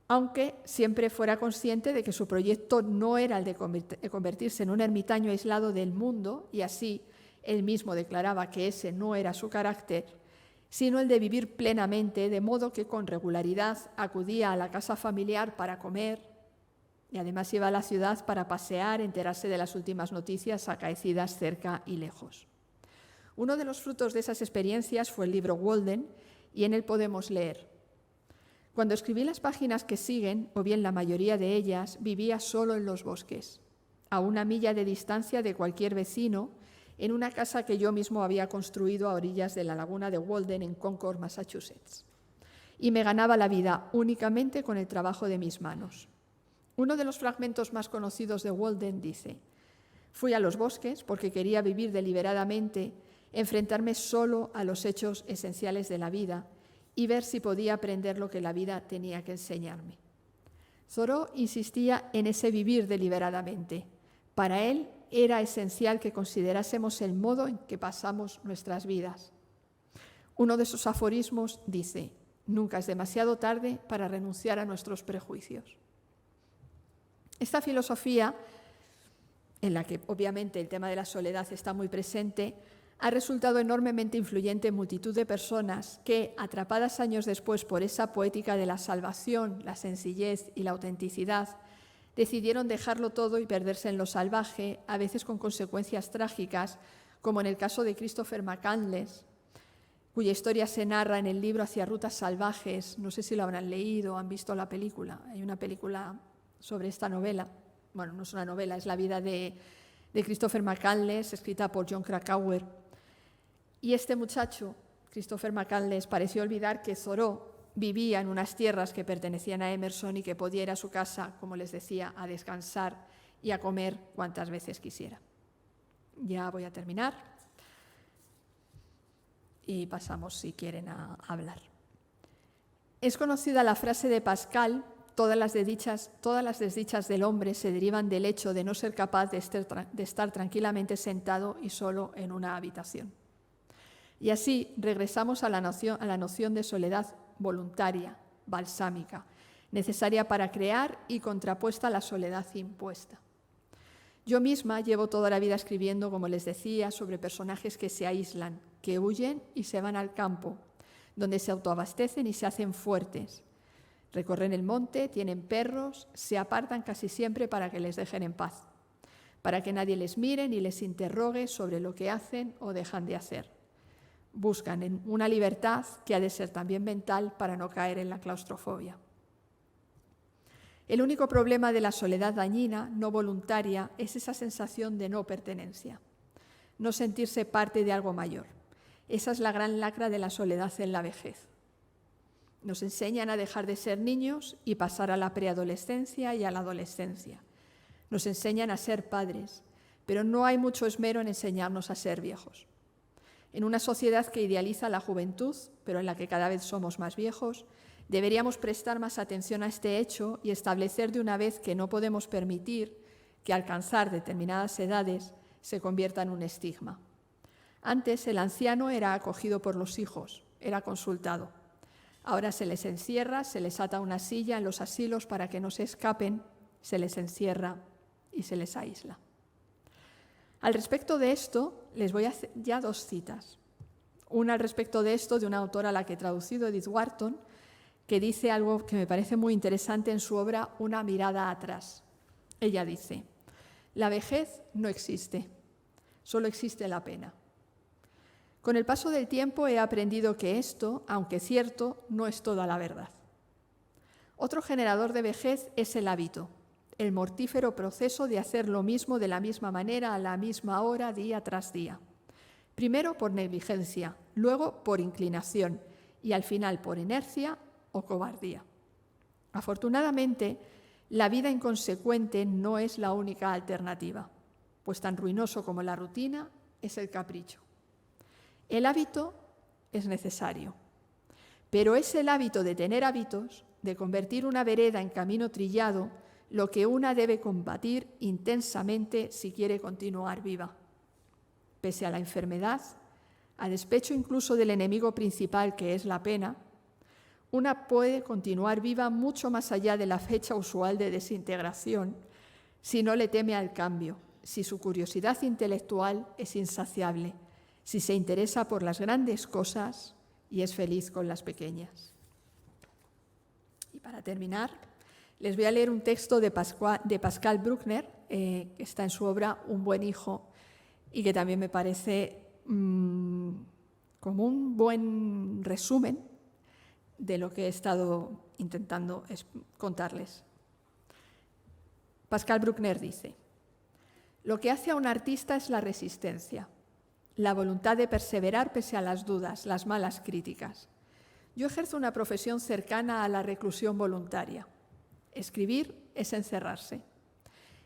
Aunque siempre fuera consciente de que su proyecto no era el de convertirse en un ermitaño aislado del mundo, y así él mismo declaraba que ese no era su carácter, sino el de vivir plenamente, de modo que con regularidad acudía a la casa familiar para comer y además iba a la ciudad para pasear, enterarse de las últimas noticias acaecidas cerca y lejos. Uno de los frutos de esas experiencias fue el libro Walden, y en él podemos leer: «Cuando escribí las páginas que siguen, o bien la mayoría de ellas, vivía solo en los bosques, a 1 milla de distancia de cualquier vecino, en una casa que yo mismo había construido a orillas de la laguna de Walden en Concord, Massachusetts. Y me ganaba la vida únicamente con el trabajo de mis manos». Uno de los fragmentos más conocidos de Walden dice: «Fui a los bosques porque quería vivir deliberadamente, enfrentarme solo a los hechos esenciales de la vida y ver si podía aprender lo que la vida tenía que enseñarme». Thoreau insistía en ese vivir deliberadamente. Para él era esencial que considerásemos el modo en que pasamos nuestras vidas. Uno de sus aforismos dice: «Nunca es demasiado tarde para renunciar a nuestros prejuicios». Esta filosofía, en la que obviamente el tema de la soledad está muy presente, ha resultado enormemente influyente en multitud de personas que, atrapadas años después por esa poética de la salvación, la sencillez y la autenticidad, decidieron dejarlo todo y perderse en lo salvaje, a veces con consecuencias trágicas, como en el caso de Christopher McCandless, cuya historia se narra en el libro Hacia rutas salvajes. No sé si lo habrán leído o han visto la película. Hay una película sobre esta novela. Bueno, no es una novela, es la vida de Christopher McCandless, escrita por Jon Krakauer. Y este muchacho, Christopher McCandless, pareció olvidar que Thoreau vivía en unas tierras que pertenecían a Emerson y que podía ir a su casa, como les decía, a descansar y a comer cuantas veces quisiera. Ya voy a terminar y pasamos, si quieren, a hablar. Es conocida la frase de Pascal: todas las desdichas del hombre se derivan del hecho de no ser capaz de estar tranquilamente sentado y solo en una habitación. Y así regresamos a la noción de soledad voluntaria, balsámica, necesaria para crear y contrapuesta a la soledad impuesta. Yo misma llevo toda la vida escribiendo, como les decía, sobre personajes que se aíslan, que huyen y se van al campo, donde se autoabastecen y se hacen fuertes. Recorren el monte, tienen perros, se apartan casi siempre para que les dejen en paz, para que nadie les mire ni les interrogue sobre lo que hacen o dejan de hacer. Buscan una libertad que ha de ser también mental para no caer en la claustrofobia. El único problema de la soledad dañina, no voluntaria, es esa sensación de no pertenencia, no sentirse parte de algo mayor. Esa es la gran lacra de la soledad en la vejez. Nos enseñan a dejar de ser niños y pasar a la preadolescencia y a la adolescencia. Nos enseñan a ser padres, pero no hay mucho esmero en enseñarnos a ser viejos. En una sociedad que idealiza la juventud, pero en la que cada vez somos más viejos, deberíamos prestar más atención a este hecho y establecer de una vez que no podemos permitir que alcanzar determinadas edades se convierta en un estigma. Antes el anciano era acogido por los hijos, era consultado. Ahora se les encierra, se les ata a una silla en los asilos para que no se escapen, se les encierra y se les aísla. Al respecto de esto, les voy a hacer ya dos citas. Una al respecto de esto de una autora a la que he traducido, Edith Wharton, que dice algo que me parece muy interesante en su obra Una mirada atrás. Ella dice: la vejez no existe, solo existe la pena. Con el paso del tiempo he aprendido que esto, aunque cierto, no es toda la verdad. Otro generador de vejez es el hábito, el mortífero proceso de hacer lo mismo de la misma manera a la misma hora, día tras día. Primero por negligencia, luego por inclinación y al final por inercia o cobardía. Afortunadamente, la vida inconsecuente no es la única alternativa, pues tan ruinoso como la rutina es el capricho. El hábito es necesario, pero es el hábito de tener hábitos, de convertir una vereda en camino trillado, lo que una debe combatir intensamente si quiere continuar viva. Pese a la enfermedad, a despecho incluso del enemigo principal que es la pena, una puede continuar viva mucho más allá de la fecha usual de desintegración si no le teme al cambio, si su curiosidad intelectual es insaciable, si se interesa por las grandes cosas y es feliz con las pequeñas. Y para terminar, les voy a leer un texto de Pascal Bruckner, que está en su obra Un buen hijo, y que también me parece como un buen resumen de lo que he estado intentando contarles. Pascal Bruckner dice: lo que hace a un artista es la resistencia, la voluntad de perseverar pese a las dudas, las malas críticas. Yo ejerzo una profesión cercana a la reclusión voluntaria. Escribir es encerrarse.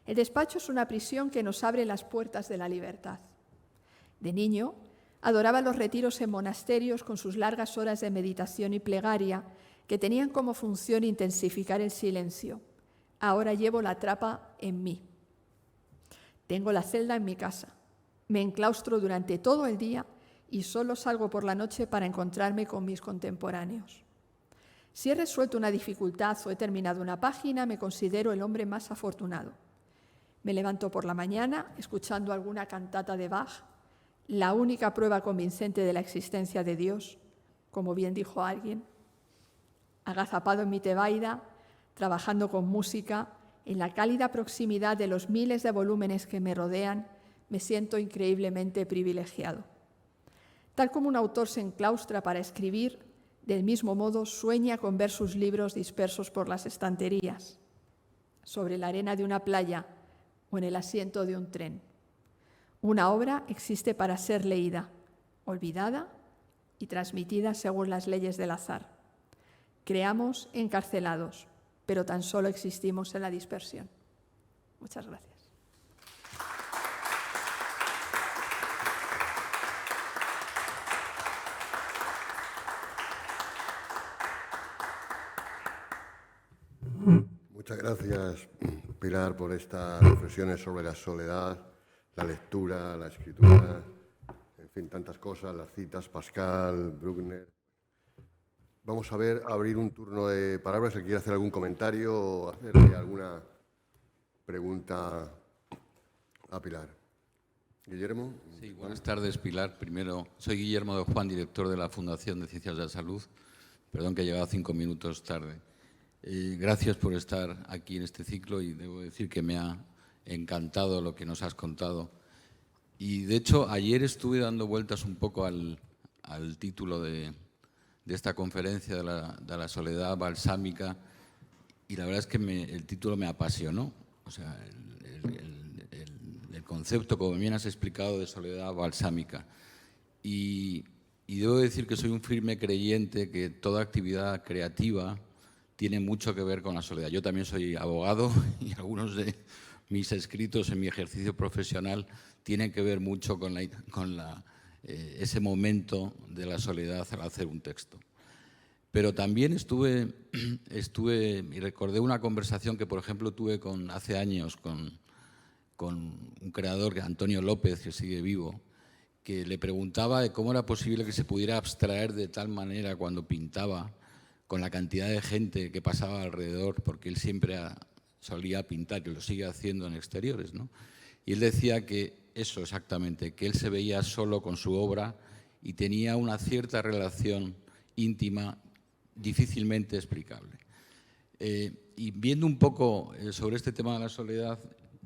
El despacho es una prisión que nos abre las puertas de la libertad. De niño, adoraba los retiros en monasterios con sus largas horas de meditación y plegaria que tenían como función intensificar el silencio. Ahora llevo la trapa en mí. Tengo la celda en mi casa. Me enclaustro durante todo el día y solo salgo por la noche para encontrarme con mis contemporáneos. Si he resuelto una dificultad o he terminado una página, me considero el hombre más afortunado. Me levanto por la mañana escuchando alguna cantata de Bach, la única prueba convincente de la existencia de Dios, como bien dijo alguien, agazapado en mi tebaida, trabajando con música, en la cálida proximidad de los miles de volúmenes que me rodean, me siento increíblemente privilegiado. Tal como un autor se enclaustra para escribir, del mismo modo sueña con ver sus libros dispersos por las estanterías, sobre la arena de una playa o en el asiento de un tren. Una obra existe para ser leída, olvidada y transmitida según las leyes del azar. Creamos encarcelados, pero tan solo existimos en la dispersión. Muchas gracias. Muchas gracias, Pilar, por estas reflexiones sobre la soledad, la lectura, la escritura, en fin, tantas cosas, las citas, Pascal, Bruckner. Vamos a abrir un turno de palabras. Si quiere hacer algún comentario o hacerle alguna pregunta a Pilar. Guillermo. Sí, buenas tardes, Pilar. Primero, soy Guillermo de Juan, director de la Fundación de Ciencias de la Salud. Perdón que he llegado 5 minutos tarde. Gracias por estar aquí en este ciclo y debo decir que me ha encantado lo que nos has contado. Y, de hecho, ayer estuve dando vueltas un poco al título de esta conferencia de la soledad balsámica y la verdad es que el título me apasionó. O sea, el concepto, como bien has explicado, de soledad balsámica. Y debo decir que soy un firme creyente que toda actividad creativa tiene mucho que ver con la soledad. Yo también soy abogado y algunos de mis escritos en mi ejercicio profesional tienen que ver mucho con ese momento de la soledad al hacer un texto. Pero también estuve y recordé una conversación que, por ejemplo, tuve hace años con un creador, Antonio López, que sigue vivo, que le preguntaba de cómo era posible que se pudiera abstraer de tal manera cuando pintaba, con la cantidad de gente que pasaba alrededor, porque él siempre solía pintar, y lo sigue haciendo en exteriores, ¿no? Y él decía que eso exactamente, que él se veía solo con su obra y tenía una cierta relación íntima difícilmente explicable. Y viendo un poco sobre este tema de la soledad,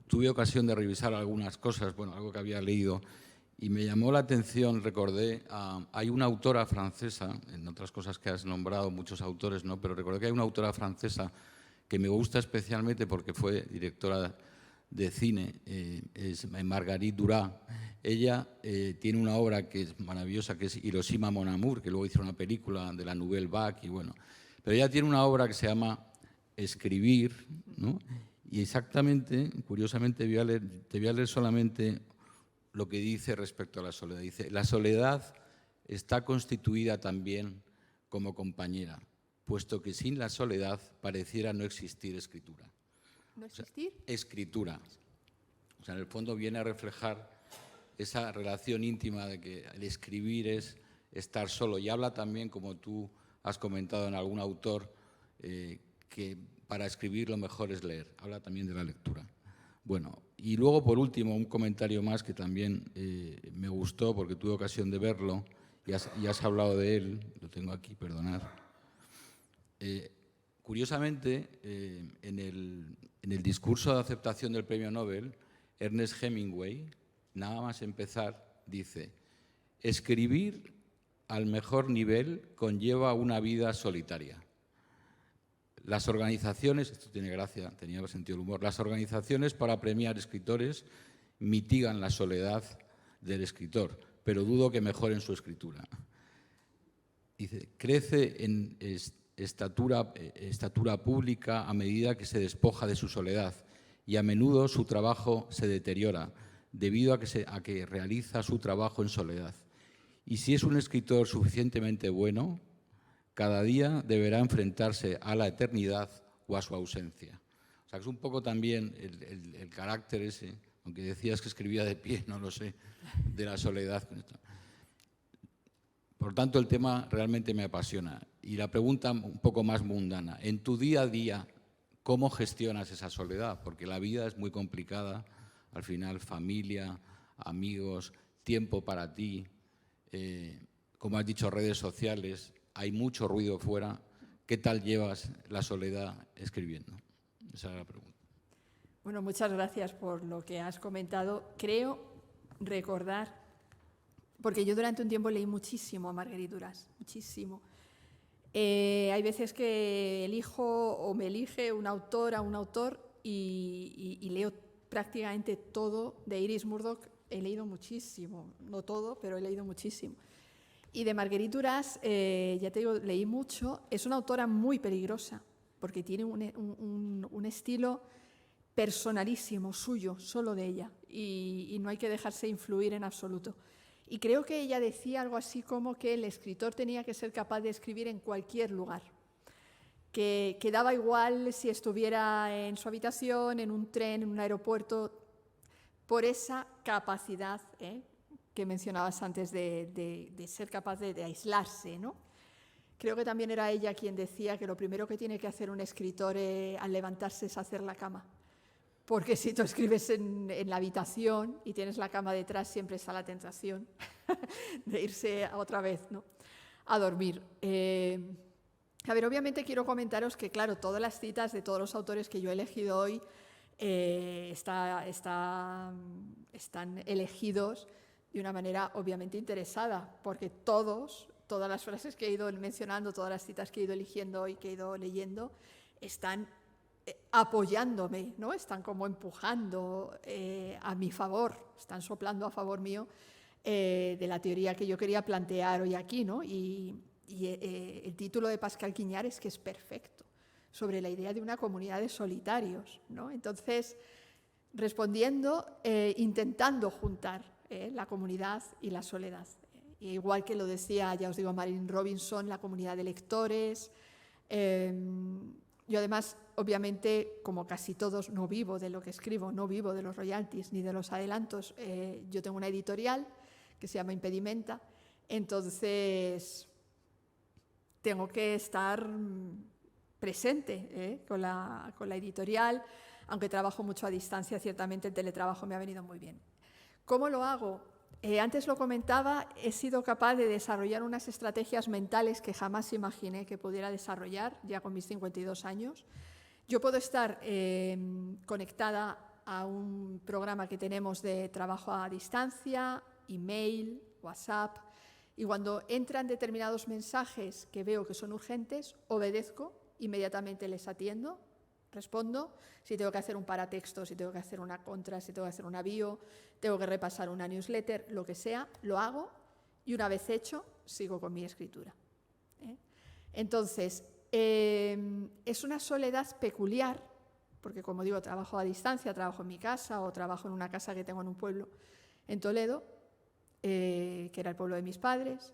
tuve ocasión de revisar algunas cosas, bueno, algo que había leído, y me llamó la atención, hay una autora francesa, en otras cosas que has nombrado, muchos autores, ¿no? Pero recordé que hay una autora francesa que me gusta especialmente porque fue directora de cine, es Marguerite Duras. Ella tiene una obra que es maravillosa, que es Hiroshima Mon Amour, que luego hizo una película de la Nouvelle Vague, y bueno. Pero ella tiene una obra que se llama Escribir, ¿no? Y exactamente, curiosamente, te voy a leer solamente lo que dice respecto a la soledad. Dice: la soledad está constituida también como compañera, puesto que sin la soledad pareciera no existir escritura. ¿No existir? O sea, escritura. O sea, en el fondo viene a reflejar esa relación íntima de que el escribir es estar solo. Y habla también, como tú has comentado en algún autor, que para escribir lo mejor es leer. Habla también de la lectura. Bueno, y luego, por último, un comentario más que también me gustó porque tuve ocasión de verlo y has hablado de él, lo tengo aquí, perdonad. Curiosamente, en el discurso de aceptación del Premio Nobel, Ernest Hemingway, nada más empezar, dice: escribir al mejor nivel conlleva una vida solitaria. Las organizaciones, esto tiene gracia, tenía sentido del humor, las organizaciones para premiar escritores mitigan la soledad del escritor, pero dudo que mejoren su escritura. Dice: crece en estatura pública a medida que se despoja de su soledad y a menudo su trabajo se deteriora debido a que realiza su trabajo en soledad. Y si es un escritor suficientemente bueno, cada día deberá enfrentarse a la eternidad o a su ausencia. O sea, que es un poco también el carácter ese, aunque decías que escribía de pie, no lo sé, de la soledad. Por tanto, el tema realmente me apasiona. Y la pregunta un poco más mundana: en tu día a día, ¿cómo gestionas esa soledad? Porque la vida es muy complicada, al final, familia, amigos, tiempo para ti, como has dicho, redes sociales, hay mucho ruido fuera. ¿Qué tal llevas la soledad escribiendo? Esa era la pregunta. Bueno, muchas gracias por lo que has comentado. Creo recordar, porque yo durante un tiempo leí muchísimo a Marguerite Duras, muchísimo. Hay veces que elijo o me elige una autora, un autor y leo prácticamente todo de Iris Murdoch. He leído muchísimo, no todo, pero he leído muchísimo. Y de Marguerite Duras, ya te digo, leí mucho. Es una autora muy peligrosa porque tiene un estilo personalísimo, suyo, solo de ella, y no hay que dejarse influir en absoluto. Y creo que ella decía algo así como que el escritor tenía que ser capaz de escribir en cualquier lugar, que daba igual si estuviera en su habitación, en un tren, en un aeropuerto, por esa capacidad que mencionabas antes de ser capaz de aislarse, ¿no? Creo que también era ella quien decía que lo primero que tiene que hacer un escritor al levantarse es hacer la cama. Porque si tú escribes en la habitación y tienes la cama detrás, siempre está la tentación de irse otra vez, ¿no?, a dormir. A ver, obviamente quiero comentaros que, claro, todas las citas de todos los autores que yo he elegido hoy están elegidos de una manera obviamente interesada, porque todas las frases que he ido mencionando, todas las citas que he ido eligiendo hoy, que he ido leyendo, están apoyándome, ¿no? Están como empujando a mi favor, están soplando a favor mío de la teoría que yo quería plantear hoy aquí, ¿no? Y el título de Pascal Quignard es que es perfecto, sobre la idea de una comunidad de solitarios, ¿no? Entonces, respondiendo, intentando juntar la comunidad y la soledad. Igual que lo decía, ya os digo, Marilyn Robinson, la comunidad de lectores. Yo además, obviamente, como casi todos, no vivo de lo que escribo, no vivo de los royalties ni de los adelantos. Yo tengo una editorial que se llama Impedimenta, entonces tengo que estar presente con la editorial, aunque trabajo mucho a distancia, ciertamente el teletrabajo me ha venido muy bien. ¿Cómo lo hago? Antes lo comentaba, he sido capaz de desarrollar unas estrategias mentales que jamás imaginé que pudiera desarrollar, ya con mis 52 años. Yo puedo estar conectada a un programa que tenemos de trabajo a distancia, email, WhatsApp, y cuando entran determinados mensajes que veo que son urgentes, obedezco, inmediatamente les atiendo, respondo. Si tengo que hacer un paratexto, si tengo que hacer una contra, si tengo que hacer una bio, tengo que repasar una newsletter, lo que sea, lo hago, y una vez hecho, sigo con mi escritura. Entonces, es una soledad peculiar, porque como digo, trabajo a distancia, trabajo en mi casa o trabajo en una casa que tengo en un pueblo en Toledo, que era el pueblo de mis padres,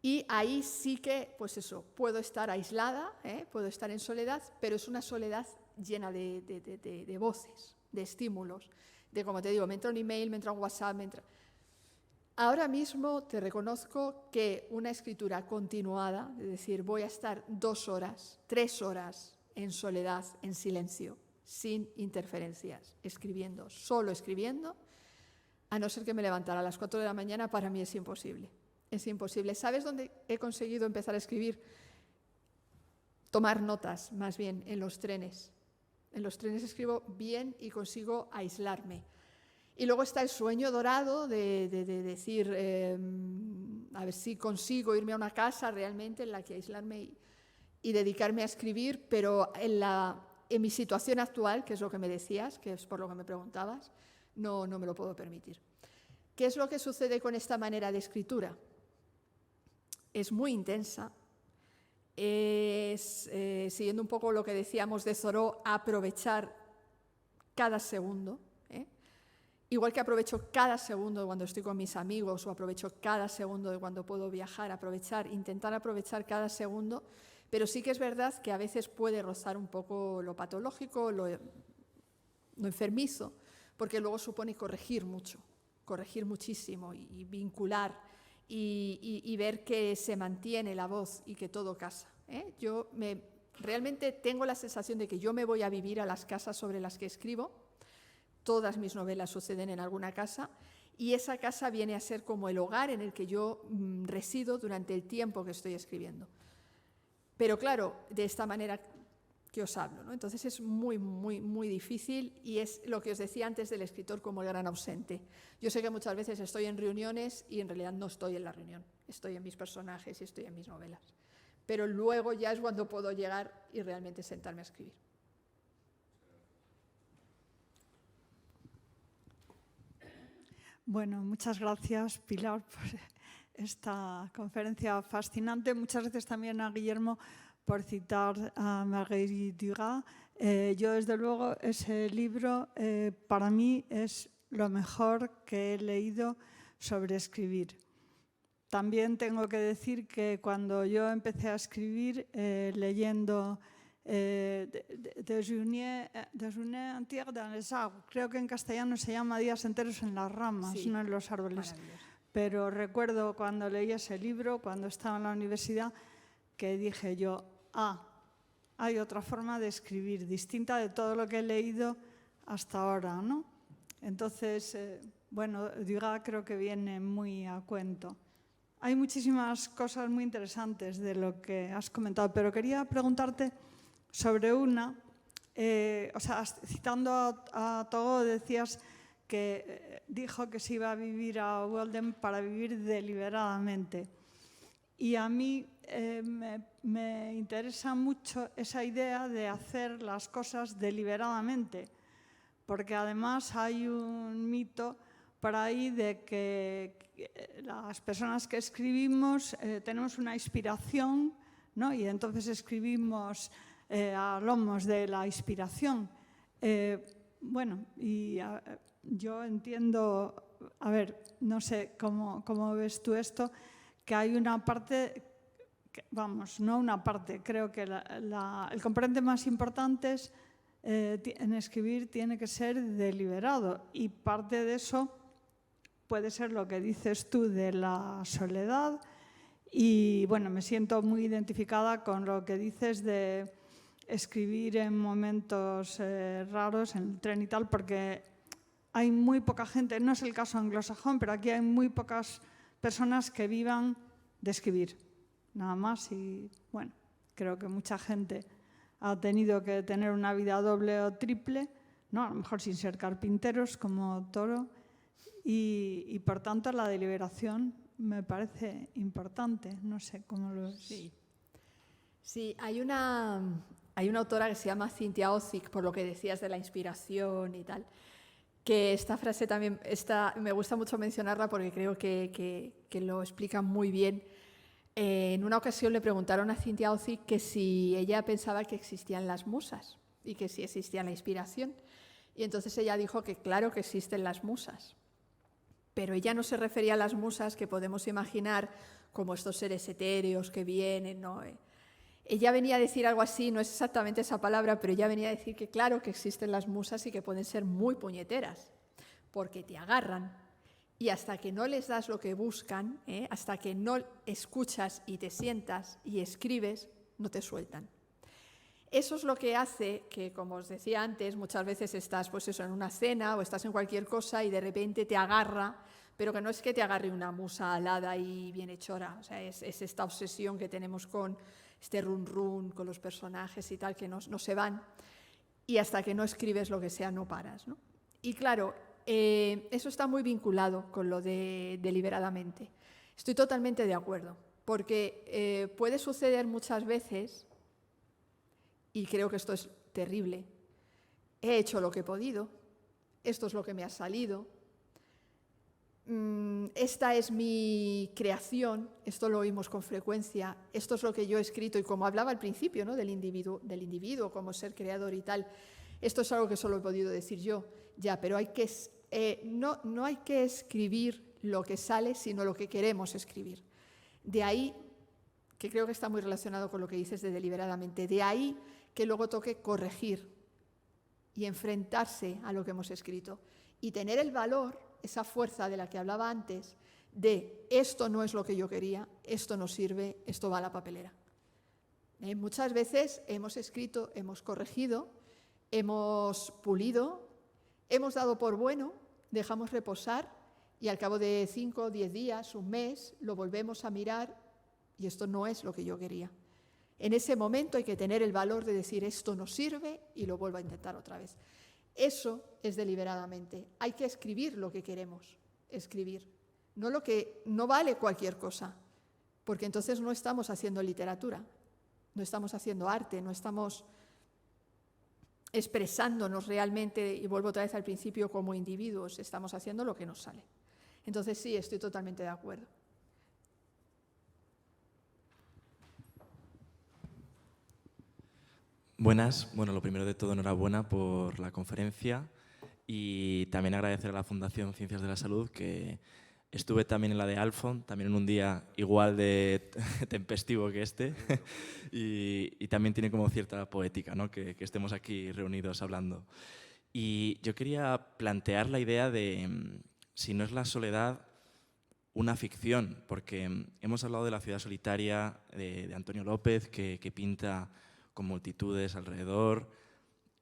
y ahí sí que, pues eso, puedo estar aislada, puedo estar en soledad, pero es una soledad llena de voces, de estímulos, de, como te digo, me entra un email, me entra un WhatsApp, Ahora mismo te reconozco que una escritura continuada, es decir, voy a estar 2 horas, 3 horas en soledad, en silencio, sin interferencias, escribiendo, solo escribiendo, a no ser que me levantara a las 4 de la mañana, para mí es imposible. Es imposible. ¿Sabes dónde he conseguido empezar a escribir? Tomar notas, más bien, en los trenes. En los trenes escribo bien y consigo aislarme. Y luego está el sueño dorado de decir, a ver si consigo irme a una casa realmente en la que aislarme y dedicarme a escribir, pero en mi situación actual, que es lo que me decías, que es por lo que me preguntabas, no me lo puedo permitir. ¿Qué es lo que sucede con esta manera de escritura? Es muy intensa, es, siguiendo un poco lo que decíamos de Thoreau, aprovechar cada segundo, igual que aprovecho cada segundo cuando estoy con mis amigos o aprovecho cada segundo de cuando puedo viajar, intentar aprovechar cada segundo, pero sí que es verdad que a veces puede rozar un poco lo patológico, lo enfermizo, porque luego supone corregir muchísimo y vincular y ver que se mantiene la voz y que todo casa. Yo realmente tengo la sensación de que yo me voy a vivir a las casas sobre las que escribo. Todas mis novelas suceden en alguna casa y esa casa viene a ser como el hogar en el que yo resido durante el tiempo que estoy escribiendo. Pero claro, de esta manera que os hablo, ¿no? Entonces es muy, muy, muy difícil y es lo que os decía antes del escritor como el gran ausente. Yo sé que muchas veces estoy en reuniones y en realidad no estoy en la reunión, estoy en mis personajes y estoy en mis novelas. Pero luego ya es cuando puedo llegar y realmente sentarme a escribir. Bueno, muchas gracias, Pilar, por esta conferencia fascinante. Muchas gracias también a Guillermo por citar a Marguerite Duras. Yo, desde luego, ese libro para mí es lo mejor que he leído sobre escribir. También tengo que decir que cuando yo empecé a escribir leyendo Déjeuner entiers dans les arbres, creo que en castellano se llama Días enteros en las ramas, Sí, no en los árboles. maravilloso. Pero recuerdo cuando leí ese libro, cuando estaba en la universidad, que dije yo, hay otra forma de escribir, distinta de todo lo que he leído hasta ahora, ¿no? Entonces, bueno, Duras creo que viene muy a cuento. Hay muchísimas cosas muy interesantes de lo que has comentado, pero quería preguntarte sobre una, citando a Thoreau, decías que dijo que se iba a vivir a Walden para vivir deliberadamente. Y a mí me interesa mucho esa idea de hacer las cosas deliberadamente, porque además hay un mito por ahí de que las personas que escribimos tenemos una inspiración, ¿no? Y entonces escribimos a lomos de la inspiración. Bueno, y yo entiendo, a ver, no sé cómo ves tú esto, que hay una parte, no una parte, creo que el componente más importante es, en escribir tiene que ser deliberado, y parte de eso puede ser lo que dices tú de la soledad, y bueno, me siento muy identificada con lo que dices de escribir en momentos raros, en el tren y tal, porque hay muy poca gente, no es el caso anglosajón, pero aquí hay muy pocas personas que vivan de escribir, nada más. Y bueno, creo que mucha gente ha tenido que tener una vida doble o triple, ¿no? A lo mejor sin ser carpinteros como Thoreau, y por tanto la deliberación me parece importante. No sé cómo lo es. Sí, hay una autora que se llama Cynthia Ozick, por lo que decías de la inspiración y tal, que esta frase también me gusta mucho mencionarla porque creo que lo explica muy bien. En una ocasión le preguntaron a Cynthia Ozick que si ella pensaba que existían las musas y que si existía la inspiración. Y entonces ella dijo que claro que existen las musas, pero ella no se refería a las musas que podemos imaginar como estos seres etéreos que vienen, ¿no? Ella venía a decir algo así, no es exactamente esa palabra, pero ella venía a decir que claro que existen las musas y que pueden ser muy puñeteras, porque te agarran y hasta que no les das lo que buscan, hasta que no escuchas y te sientas y escribes, no te sueltan. Eso es lo que hace que, como os decía antes, muchas veces estás pues eso, en una cena o estás en cualquier cosa y de repente te agarra, pero que no es que te agarre una musa alada y bien hechora, o sea, es esta obsesión que tenemos con este run con los personajes y tal, que no se van, y hasta que no escribes lo que sea no paras, ¿no? Y claro, eso está muy vinculado con lo de deliberadamente. Estoy totalmente de acuerdo, porque puede suceder muchas veces, y creo que esto es terrible, he hecho lo que he podido, esto es lo que me ha salido, esta es mi creación, esto lo oímos con frecuencia, esto es lo que yo he escrito, y como hablaba al principio, ¿no? del individuo como ser creador y tal, esto es algo que solo he podido decir yo, ya, pero no hay que escribir lo que sale, sino lo que queremos escribir. De ahí, que creo que está muy relacionado con lo que dices de deliberadamente, de ahí que luego toque corregir y enfrentarse a lo que hemos escrito y tener el valor, esa fuerza de la que hablaba antes, de esto no es lo que yo quería, esto no sirve, esto va a la papelera. Muchas veces hemos escrito, hemos corregido, hemos pulido, hemos dado por bueno, dejamos reposar y al cabo de 5 o 10 días, un mes, lo volvemos a mirar y esto no es lo que yo quería. En ese momento hay que tener el valor de decir esto no sirve y lo vuelvo a intentar otra vez. Eso es deliberadamente. Hay que escribir lo que queremos escribir, no vale cualquier cosa, porque entonces no estamos haciendo literatura, no estamos haciendo arte, no estamos expresándonos realmente, y vuelvo otra vez al principio, como individuos, estamos haciendo lo que nos sale. Entonces sí, estoy totalmente de acuerdo. Buenas. Bueno, lo primero de todo, enhorabuena por la conferencia y también agradecer a la Fundación Ciencias de la Salud, que estuve también en la de Alfon, también en un día igual de tempestivo que este, y también tiene como cierta poética, ¿no? que estemos aquí reunidos hablando. Y yo quería plantear la idea de si no es la soledad una ficción, porque hemos hablado de la ciudad solitaria de Antonio López, que pinta con multitudes alrededor,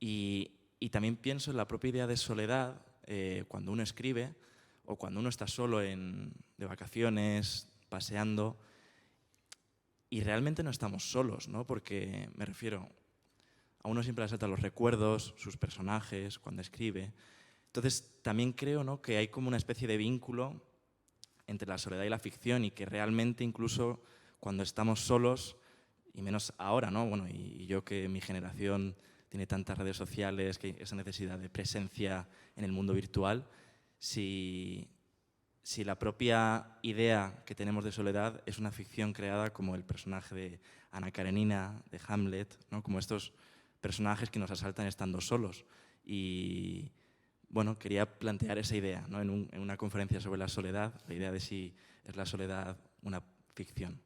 y también pienso en la propia idea de soledad cuando uno escribe o cuando uno está solo de vacaciones, paseando, y realmente no estamos solos, ¿no? Porque me refiero, a uno siempre le saltan los recuerdos, sus personajes, cuando escribe. Entonces también creo, ¿no?, que hay como una especie de vínculo entre la soledad y la ficción, y que realmente incluso cuando estamos solos, y menos ahora, ¿no? Bueno, y yo, que mi generación tiene tantas redes sociales, que esa necesidad de presencia en el mundo virtual, si la propia idea que tenemos de soledad es una ficción creada, como el personaje de Ana Karenina, de Hamlet, ¿no? Como estos personajes que nos asaltan estando solos. Y bueno, quería plantear esa idea, ¿no? en una conferencia sobre la soledad, la idea de si es la soledad una ficción.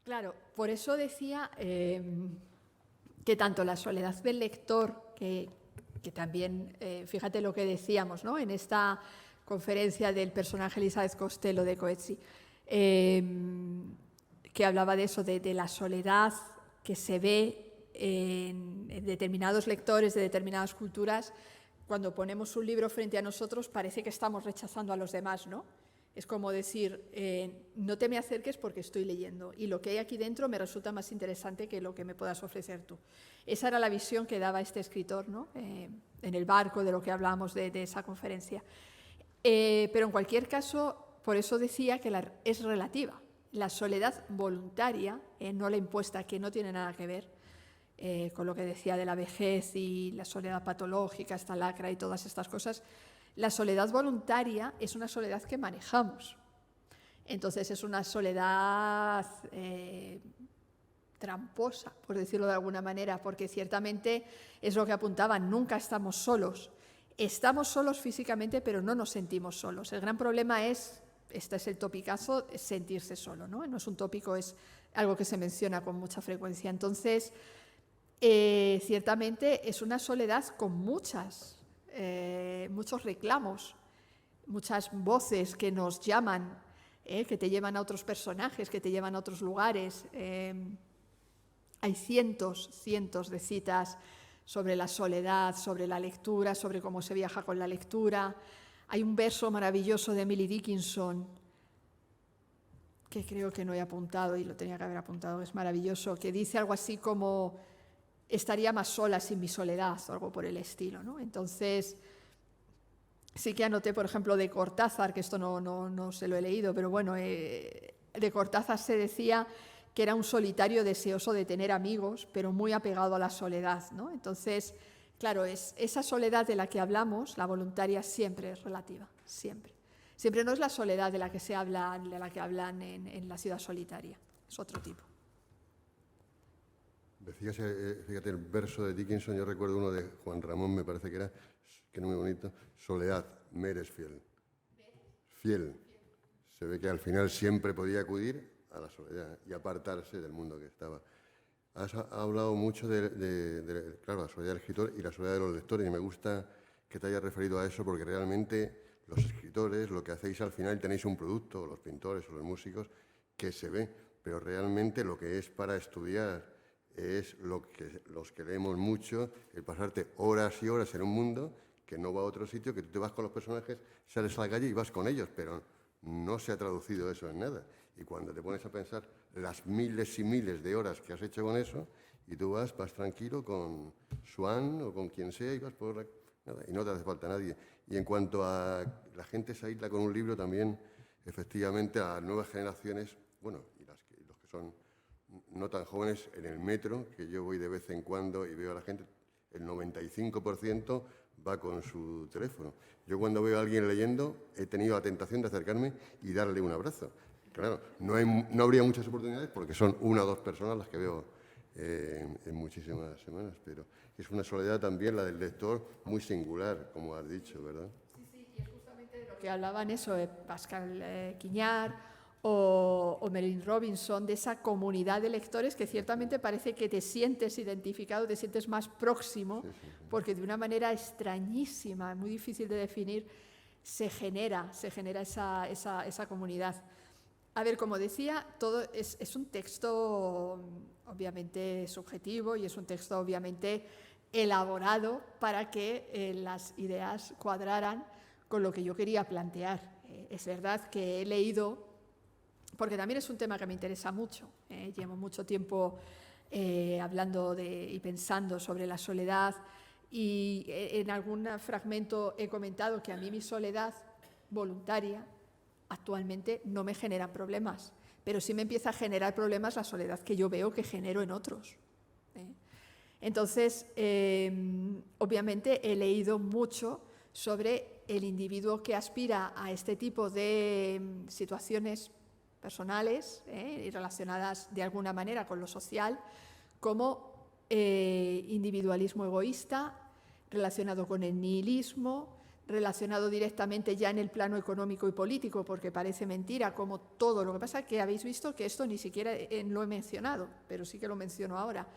Claro, por eso decía que tanto la soledad del lector, que también, fíjate lo que decíamos, ¿no?, en esta conferencia del personaje Elizabeth Costello de Coetzee, que hablaba de eso, de la soledad que se ve en determinados lectores de determinadas culturas. Cuando ponemos un libro frente a nosotros, parece que estamos rechazando a los demás, ¿no? Es como decir, no te me acerques porque estoy leyendo, y lo que hay aquí dentro me resulta más interesante que lo que me puedas ofrecer tú. Esa era la visión que daba este escritor, ¿no?, en el barco, de lo que hablábamos de esa conferencia. Pero en cualquier caso, por eso decía que es relativa. La soledad voluntaria, no la impuesta, que no tiene nada que ver con lo que decía de la vejez y la soledad patológica, esta lacra y todas estas cosas. La soledad voluntaria es una soledad que manejamos. Entonces es una soledad tramposa, por decirlo de alguna manera, porque ciertamente es lo que apuntaban, nunca estamos solos. Estamos solos físicamente, pero no nos sentimos solos. El gran problema es, este es el topicazo, es sentirse solo, ¿no? No es un tópico, es algo que se menciona con mucha frecuencia. Entonces, ciertamente es una soledad con muchos reclamos, muchas voces que nos llaman, que te llevan a otros personajes, que te llevan a otros lugares. Hay cientos de citas sobre la soledad, sobre la lectura, sobre cómo se viaja con la lectura. Hay un verso maravilloso de Emily Dickinson, que creo que no he apuntado y lo tenía que haber apuntado, es maravilloso, que dice algo así como: estaría más sola sin mi soledad, o algo por el estilo, ¿no? Entonces, sí que anoté, por ejemplo, de Cortázar, que esto no se lo he leído, pero bueno, de Cortázar se decía que era un solitario deseoso de tener amigos, pero muy apegado a la soledad, ¿no? Entonces, claro, esa soledad de la que hablamos, la voluntaria, siempre es relativa, siempre. Siempre no es la soledad de la que se habla, de la que hablan en la ciudad solitaria, es otro tipo. Decías, fíjate, el verso de Dickinson, yo recuerdo uno de Juan Ramón, me parece que era, que es muy bonito: soledad, me eres fiel. Fiel. Se ve que al final siempre podía acudir a la soledad y apartarse del mundo que estaba. Has hablado mucho de claro, la soledad del escritor y la soledad de los lectores, y me gusta que te hayas referido a eso, porque realmente los escritores, lo que hacéis al final, tenéis un producto, o los pintores o los músicos, que se ve, pero realmente lo que es para estudiar es los que leemos mucho, el pasarte horas y horas en un mundo que no va a otro sitio, que tú te vas con los personajes, sales a la calle y vas con ellos, pero no se ha traducido eso en nada. Y cuando te pones a pensar las miles y miles de horas que has hecho con eso, y tú vas tranquilo con Swan o con quien sea, y vas por nada, y no te hace falta nadie. Y en cuanto a la gente se aísla con un libro, también, efectivamente, a las nuevas generaciones, bueno, y los que son no tan jóvenes, en el metro, que yo voy de vez en cuando y veo a la gente, el 95% va con su teléfono. Yo, cuando veo a alguien leyendo, he tenido la tentación de acercarme y darle un abrazo. Claro, no habría muchas oportunidades, porque son una o dos personas las que veo en muchísimas semanas, pero es una soledad también la del lector muy singular, como has dicho, ¿verdad? Sí, y es justamente de lo que hablaban eso, Pascal Quiñar o Merlin Robinson, de esa comunidad de lectores que ciertamente parece que te sientes identificado, te sientes más próximo, porque de una manera extrañísima, muy difícil de definir, se genera esa comunidad. A ver, como decía, todo es un texto obviamente subjetivo y es un texto obviamente elaborado para que las ideas cuadraran con lo que yo quería plantear. Es verdad que he leído, porque también es un tema que me interesa mucho, llevo mucho tiempo hablando y pensando sobre la soledad, y en algún fragmento he comentado que a mí mi soledad voluntaria actualmente no me genera problemas, pero sí me empieza a generar problemas la soledad que yo veo que genero en otros. Entonces, obviamente he leído mucho sobre el individuo que aspira a este tipo de situaciones personales y relacionadas de alguna manera con lo social, como individualismo egoísta, relacionado con el nihilismo, relacionado directamente ya en el plano económico y político, porque parece mentira como todo. Lo que pasa es que habéis visto que esto ni siquiera lo he mencionado, pero sí que lo menciono ahora.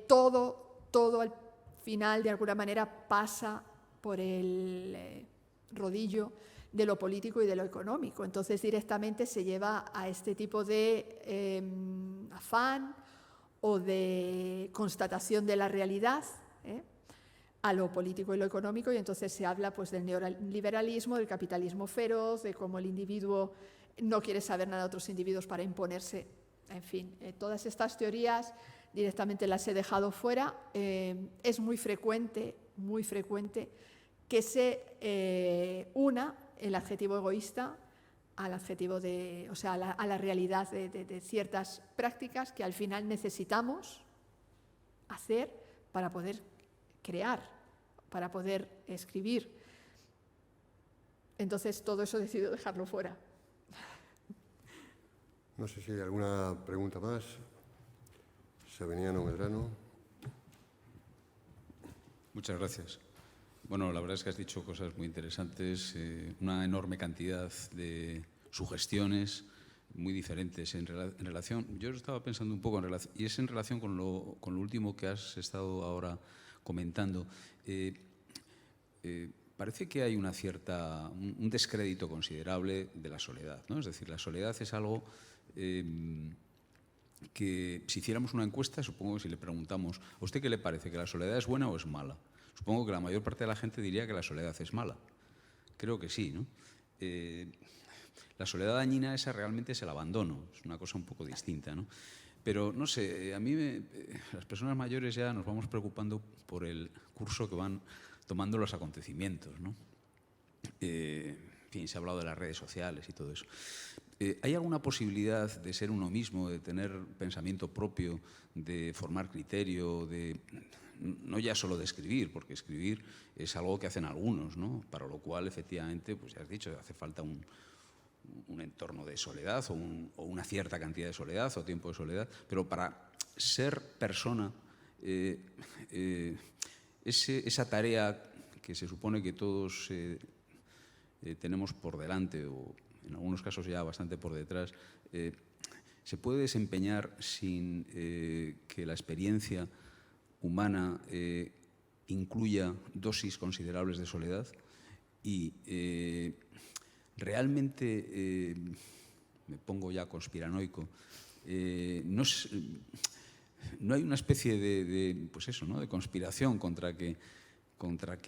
Todo al final, de alguna manera, pasa por el rodillo de lo político y de lo económico. Entonces, directamente se lleva a este tipo de afán o de constatación de la realidad, a lo político y lo económico, y entonces se habla pues del neoliberalismo, del capitalismo feroz, de cómo el individuo no quiere saber nada de otros individuos para imponerse. En fin, todas estas teorías directamente las he dejado fuera. Es muy frecuente que se una el adjetivo egoísta al adjetivo de, o sea, a la realidad de ciertas prácticas que al final necesitamos hacer para poder crear, para poder escribir. Entonces, todo eso he decidido dejarlo fuera. No sé si hay alguna pregunta más. Sabiniano Medrano. Muchas gracias. Bueno, la verdad es que has dicho cosas muy interesantes, una enorme cantidad de sugestiones muy diferentes en relación. Yo estaba pensando un poco en relación, y es en relación con lo último que has estado ahora comentando. Parece que hay un descrédito considerable de la soledad, ¿no? Es decir, la soledad es algo que, si hiciéramos una encuesta, supongo que si le preguntamos, ¿a usted qué le parece? ¿Que la soledad es buena o es mala? Supongo que la mayor parte de la gente diría que la soledad es mala. Creo que sí, ¿no? La soledad dañina esa realmente es el abandono, es una cosa un poco distinta, ¿no? Pero, no sé, a mí las personas mayores ya nos vamos preocupando por el curso que van tomando los acontecimientos, ¿no? En fin, se ha hablado de las redes sociales y todo eso. ¿Hay alguna posibilidad de ser uno mismo, de tener pensamiento propio, de formar criterio, no ya solo de escribir, porque escribir es algo que hacen algunos, ¿no? Para lo cual, efectivamente, pues ya has dicho, hace falta un entorno de soledad o una cierta cantidad de soledad o tiempo de soledad, pero para ser persona, esa tarea que se supone que todos tenemos por delante, o en algunos casos ya bastante por detrás, se puede desempeñar sin que la experiencia humana incluya dosis considerables de soledad. Y realmente, me pongo ya conspiranoico, no hay una especie pues eso, ¿no?, de conspiración contra que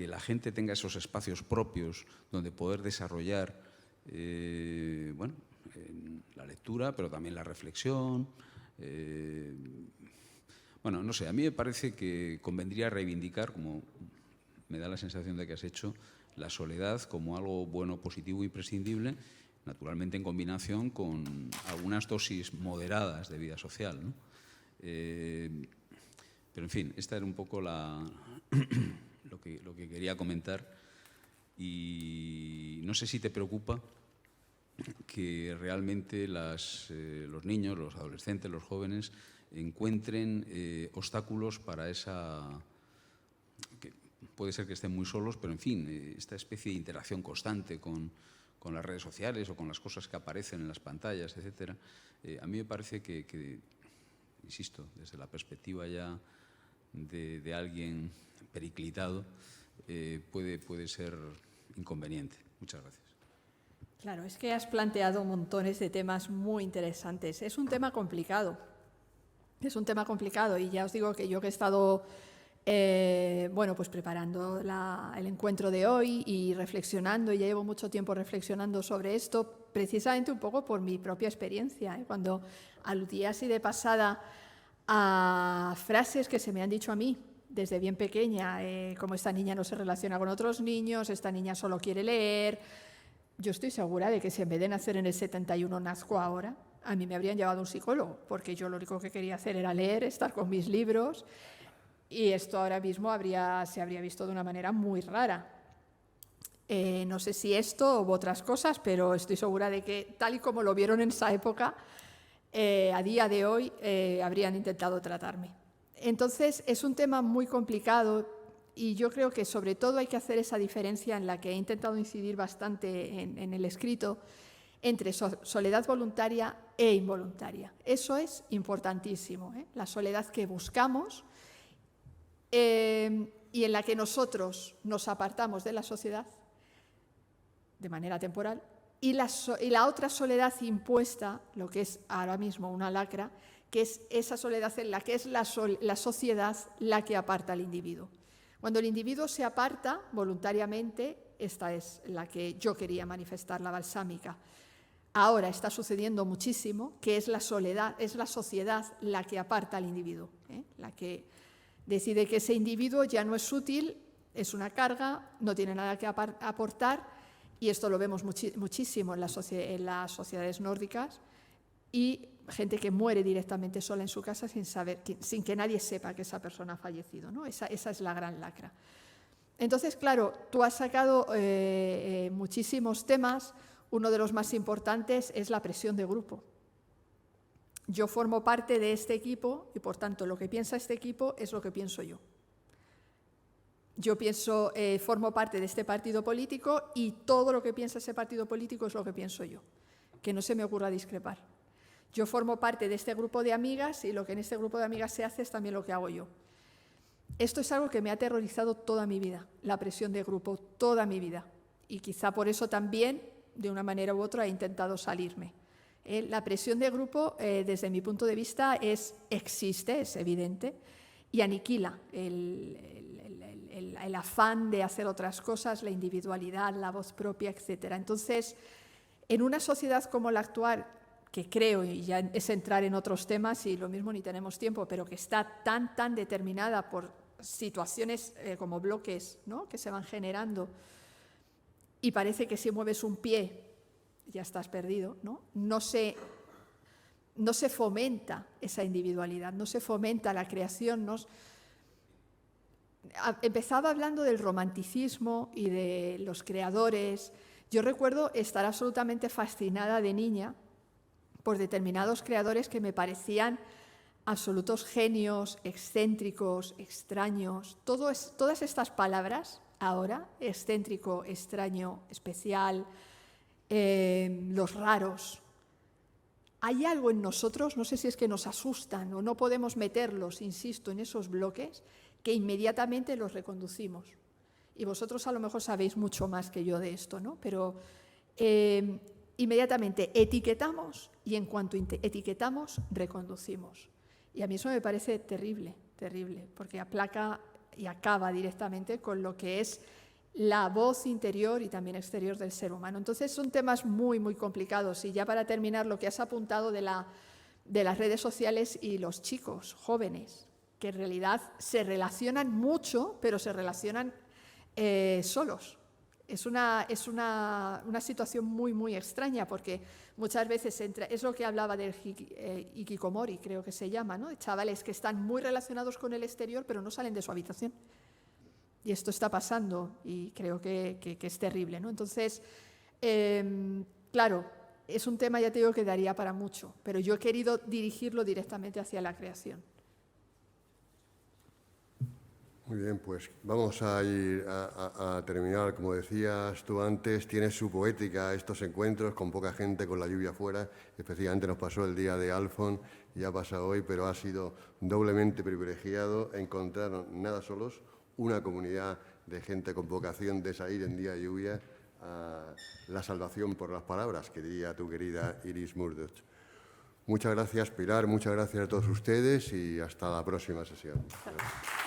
la gente tenga esos espacios propios donde poder desarrollar bueno, la lectura, pero también la reflexión. Bueno, no sé, a mí me parece que convendría reivindicar, como me da la sensación de que has hecho, la soledad como algo bueno, positivo, imprescindible, naturalmente en combinación con algunas dosis moderadas de vida social, ¿no? Pero, en fin, esta era un poco lo que quería comentar. Y no sé si te preocupa que realmente los niños, los adolescentes, los jóvenes encuentren obstáculos para esa... que puede ser que estén muy solos, pero en fin, esta especie de interacción constante con las redes sociales o con las cosas que aparecen en las pantallas, etcétera. A mí me parece que, insisto, desde la perspectiva ya de alguien periclitado, puede ser inconveniente. Muchas gracias. Claro, es que has planteado montones de temas muy interesantes. Es un tema complicado. Es un tema complicado y ya os digo que yo que he estado pues preparando el encuentro de hoy y reflexionando, y ya llevo mucho tiempo reflexionando sobre esto, precisamente un poco por mi propia experiencia. Cuando aludía así de pasada a frases que se me han dicho a mí desde bien pequeña, como esta niña no se relaciona con otros niños, esta niña solo quiere leer. Yo estoy segura de que si en vez de nacer en el 71 nazco ahora, a mí me habrían llevado un psicólogo, porque yo lo único que quería hacer era leer, estar con mis libros, y esto ahora mismo se habría visto de una manera muy rara. No sé si esto u otras cosas, pero estoy segura de que, tal y como lo vieron en esa época, a día de hoy habrían intentado tratarme. Entonces, es un tema muy complicado y yo creo que sobre todo hay que hacer esa diferencia en la que he intentado incidir bastante en el escrito, entre soledad voluntaria e involuntaria. Eso es importantísimo, la soledad que buscamos y en la que nosotros nos apartamos de la sociedad de manera temporal, y la otra soledad impuesta, lo que es ahora mismo una lacra, que es esa soledad en la que es la sociedad la que aparta al individuo. Cuando el individuo se aparta voluntariamente, esta es la que yo quería manifestar, la balsámica. Ahora está sucediendo muchísimo, que es la soledad, es la sociedad la que aparta al individuo, la que decide que ese individuo ya no es útil, es una carga, no tiene nada que aportar, y esto lo vemos muchísimo en las sociedades nórdicas, y gente que muere directamente sola en su casa sin que nadie sepa que esa persona ha fallecido, ¿no? Esa es la gran lacra. Entonces, claro, tú has sacado muchísimos temas. Uno de los más importantes es la presión de grupo. Yo formo parte de este equipo y, por tanto, lo que piensa este equipo es lo que pienso yo. Yo formo parte de este partido político y todo lo que piensa ese partido político es lo que pienso yo. Que no se me ocurra discrepar. Yo formo parte de este grupo de amigas y lo que en este grupo de amigas se hace es también lo que hago yo. Esto es algo que me ha aterrorizado toda mi vida, la presión de grupo, toda mi vida. Y quizá por eso también, de una manera u otra, he intentado salirme. La presión de grupo, desde mi punto de vista, existe, es evidente, y aniquila el afán de hacer otras cosas, la individualidad, la voz propia, etc. Entonces, en una sociedad como la actual, que creo, y ya es entrar en otros temas y lo mismo ni tenemos tiempo, pero que está tan determinada por situaciones como bloques, ¿no?, que se van generando, y parece que si mueves un pie ya estás perdido, ¿no? No se fomenta esa individualidad, no se fomenta la creación. Empezaba hablando del romanticismo y de los creadores. Yo recuerdo estar absolutamente fascinada de niña por determinados creadores que me parecían absolutos genios, excéntricos, extraños. Todas estas palabras ahora, excéntrico, extraño, especial, los raros. Hay algo en nosotros, no sé si es que nos asustan o no podemos meterlos, insisto, en esos bloques, que inmediatamente los reconducimos. Y vosotros a lo mejor sabéis mucho más que yo de esto, ¿no? Pero inmediatamente etiquetamos y en cuanto etiquetamos, reconducimos. Y a mí eso me parece terrible, terrible, porque aplaca y acaba directamente con lo que es la voz interior y también exterior del ser humano. Entonces son temas muy, muy complicados. Y ya para terminar, lo que has apuntado de las redes sociales y los chicos jóvenes, que en realidad se relacionan mucho, pero se relacionan solos. Es una situación muy, muy extraña, porque muchas veces es lo que hablaba del hikikomori, creo que se llama, ¿no? De chavales que están muy relacionados con el exterior, pero no salen de su habitación. Y esto está pasando y creo que es terrible, ¿no? Entonces, claro, es un tema, ya te digo, que daría para mucho, pero yo he querido dirigirlo directamente hacia la creación. Muy bien, pues vamos a ir a terminar. Como decías tú antes, tiene su poética estos encuentros con poca gente, con la lluvia fuera. Especialmente nos pasó el día de Alfon, ya pasa hoy, pero ha sido doblemente privilegiado encontrar, nada solos, una comunidad de gente con vocación de salir en día de lluvia a la salvación por las palabras, que diría tu querida Iris Murdoch. Muchas gracias, Pilar, muchas gracias a todos ustedes y hasta la próxima sesión. Gracias.